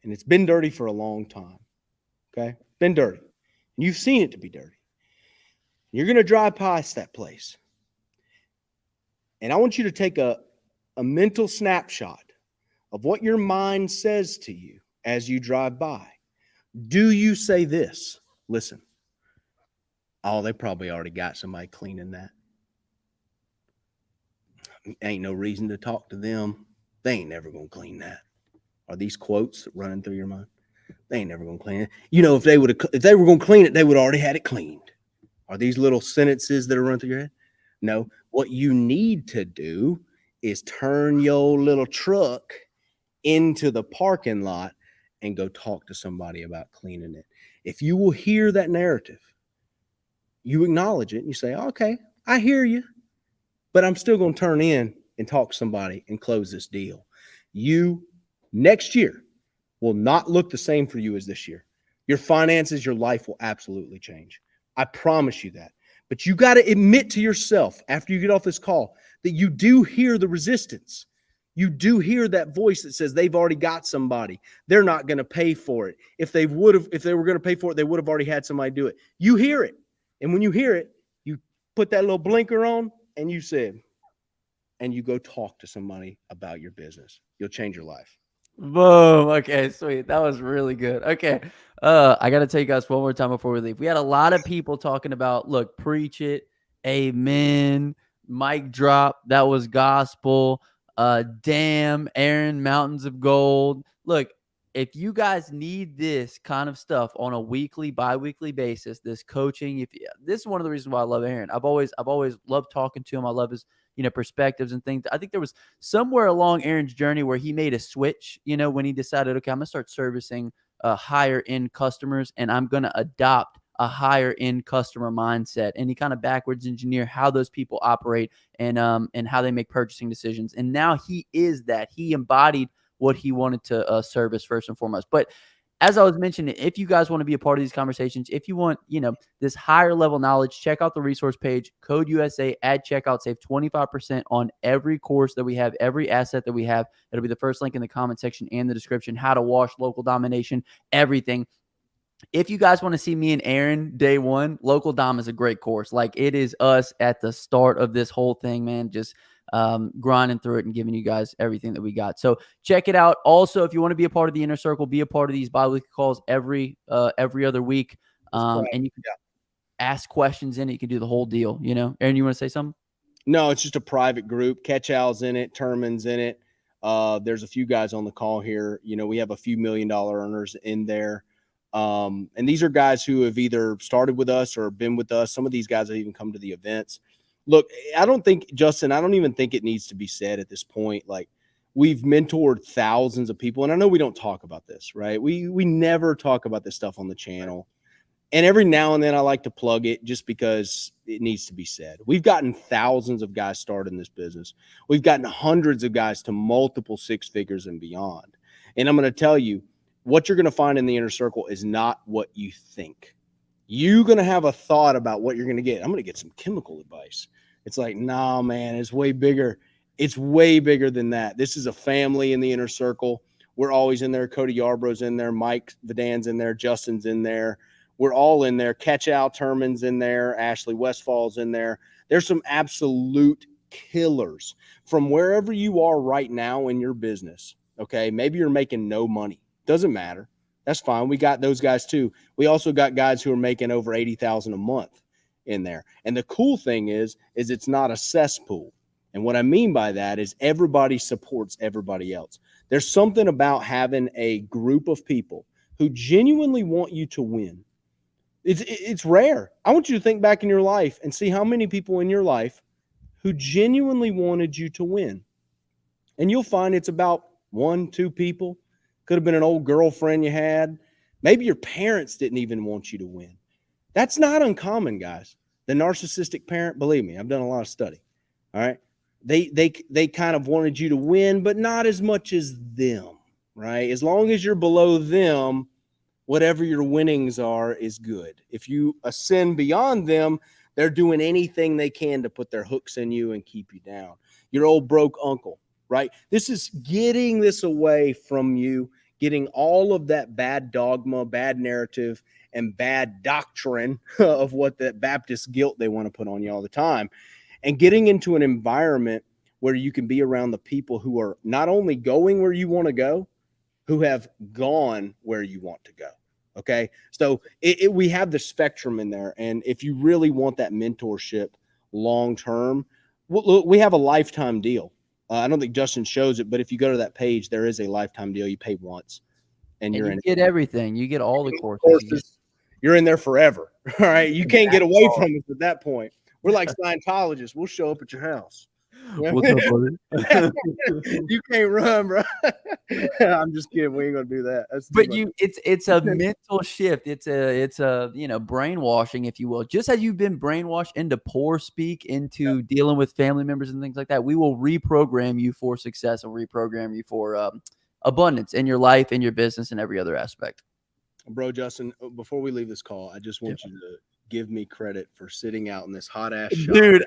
And it's been dirty for a long time. Okay? Been dirty. And you've seen it to be dirty. You're going to drive past that place. And I want you to take a mental snapshot of what your mind says to you as you drive by. Do you say this? Listen, oh, they probably already got somebody cleaning that. Ain't no reason to talk to them. They ain't never going to clean that. Are these quotes running through your mind? They ain't never going to clean it. You know, if they were going to clean it, they would already had it cleaned. Are these little sentences that are running through your head? No. What you need to do is turn your little truck into the parking lot and go talk to somebody about cleaning it. If you will hear that narrative, you acknowledge it and you say, okay, I hear you, but I'm still going to turn in and talk to somebody and close this deal. You, next year, will not look the same for you as this year. Your finances, your life will absolutely change. I promise you that. But you got to admit to yourself after you get off this call that you do hear the resistance. You do hear that voice that says they've already got somebody. They're not going to pay for it. If they were going to pay for it, they would have already had somebody do it. You hear it. And when you hear it, you put that little blinker on and you said, and you go talk to somebody about your business. You'll change your life.
Boom. Okay, sweet. That was really good. Okay. I got to tell you guys one more time before we leave. We had a lot of people talking about, look, preach it, amen, mic drop. That was gospel. Damn, Aaron, mountains of gold. Look, if you guys need this kind of stuff on a weekly, bi-weekly basis, this coaching, this is one of the reasons why I love Aaron. I've always loved talking to him. I love his, perspectives and things. I think there was somewhere along Aaron's journey where he made a switch, when he decided, okay, I'm going to start servicing higher end customers and I'm going to adopt a higher end customer mindset. And he kind of backwards engineer how those people operate and how they make purchasing decisions. And now he is that. He embodied what he wanted to service first and foremost. But as I was mentioning, if you guys want to be a part of these conversations, if you want, this higher level knowledge, check out the resource page, code USA at checkout, save 25% on every course that we have, every asset that we have. It'll be the first link in the comment section and the description, how to wash, local domination, everything. If you guys want to see me and Aaron day one, Local Dom is a great course. Like, it is us at the start of this whole thing, man. Just grinding through it and giving you guys everything that we got. So check it out. Also, if you want to be a part of the inner circle, be a part of these bi-weekly calls every other week. And you can ask questions in it. You can do the whole deal, Aaron, you want to say something?
No, it's just a private group. Catch-Al's in it. Turman's in it. There's a few guys on the call here. We have a few $1 million earners in there. And these are guys who have either started with us or been with us. Some of these guys have even come to the events. Look, I don't even think it needs to be said at this point. Like, we've mentored thousands of people, and I know we don't talk about this, right? We never talk about this stuff on the channel. And every now and then I like to plug it just because it needs to be said. We've gotten thousands of guys started in this business. We've gotten hundreds of guys to multiple six figures and beyond. And I'm going to tell you, what you're going to find in the inner circle is not what you think. You're going to have a thought about what you're going to get. I'm going to get some chemical advice. It's like, nah, man, it's way bigger. It's way bigger than that. This is a family in the inner circle. We're always in there. Cody Yarbrough's in there. Mike Vidan's in there. Justin's in there. We're all in there. Catch-Al Turman's in there. Ashley Westfall's in there. There's some absolute killers from wherever you are right now in your business. Okay, maybe you're making no money. Doesn't matter. That's fine. We got those guys too. We also got guys who are making over $80,000 a month in there. And the cool thing is it's not a cesspool. And what I mean by that is everybody supports everybody else. There's something about having a group of people who genuinely want you to win. It's rare. I want you to think back in your life and see how many people in your life who genuinely wanted you to win. And you'll find it's about 1-2 people. Could have been an old girlfriend you had. Maybe your parents didn't even want you to win. That's not uncommon, guys. The narcissistic parent, believe me, I've done a lot of study. All right. They kind of wanted you to win, but not as much as them, right? As long as you're below them, whatever your winnings are is good. If you ascend beyond them, they're doing anything they can to put their hooks in you and keep you down. Your old broke uncle, right? This is getting this away from you, getting all of that bad dogma, bad narrative, and bad doctrine of what that Baptist guilt they want to put on you all the time, and getting into an environment where you can be around the people who are not only going where you want to go, who have gone where you want to go. Okay. So we have the spectrum in there. And if you really want that mentorship long term, we have a lifetime deal. I don't think Justin shows it, but if you go to that page, there is a lifetime deal. You pay once and you're
you
in
get everything. You get all the courses.
courses. You're in there forever. All right. You can't get away from us at that point. We're like Scientologists. We'll show up at your house.
What's up, brother?
You can't run, bro. I'm just kidding. We ain't gonna do that.
But it's a mental shift. It's a brainwashing, if you will. Just as you've been brainwashed into poor speak, into dealing with family members and things like that, we will reprogram you for success and reprogram you for abundance in your life, in your business, and every other aspect.
Bro, Justin, before we leave this call, I just want you to give me credit for sitting out in this hot ass shop.
Dude.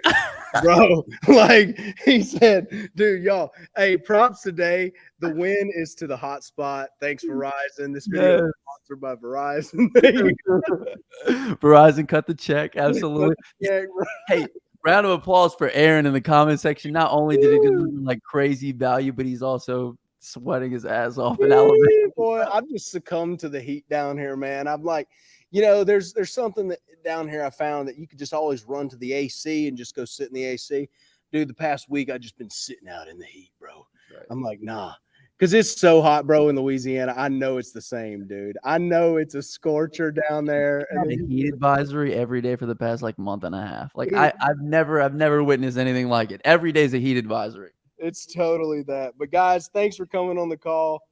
Bro, like he said, dude, y'all, hey, props today. The win is to the hotspot. Thanks, Verizon. This video is sponsored by Verizon.
Verizon cut the check. Absolutely. Hey, round of applause for Aaron in the comment section. Not only did he deliver like crazy value, but he's also sweating his ass off in Alabama.
Boy, I've just succumbed to the heat down here, man. I'm like, there's something that down here I found that you could just always run to the AC and just go sit in the AC. Dude, the past week I've just been sitting out in the heat, bro. Right. I'm like, nah, because it's so hot, bro, in Louisiana. I know it's the same, dude. I know it's a scorcher down there.
And a heat advisory every day for the past like month and a half. Like I've never witnessed anything like it. Every day is a heat advisory.
It's totally that. But guys, thanks for coming on the call.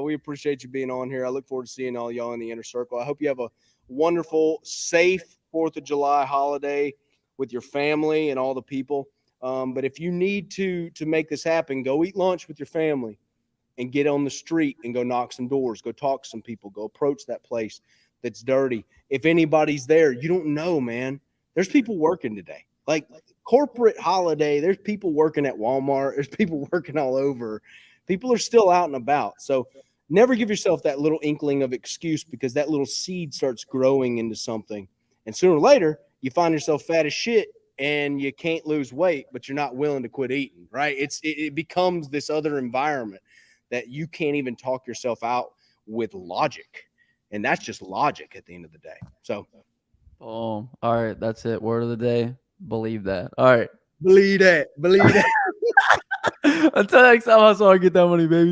We appreciate you being on here. I look forward to seeing all y'all in the inner circle. I hope you have a wonderful, safe 4th of July holiday with your family and all the people. But if you need to make this happen, go eat lunch with your family and get on the street and go knock some doors, go talk to some people, go approach that place that's dirty. If anybody's there, you don't know, man. There's people working today. Like corporate holiday, there's people working at Walmart. There's people working all over. People are still out and about. So never give yourself that little inkling of excuse, because that little seed starts growing into something. And sooner or later, you find yourself fat as shit and you can't lose weight, but you're not willing to quit eating, right? It becomes this other environment that you can't even talk yourself out with logic. And that's just logic at the end of the day. So,
all right, that's it. Word of the day. Believe that. All right.
Believe that.
Until next time, I saw I get that money, baby.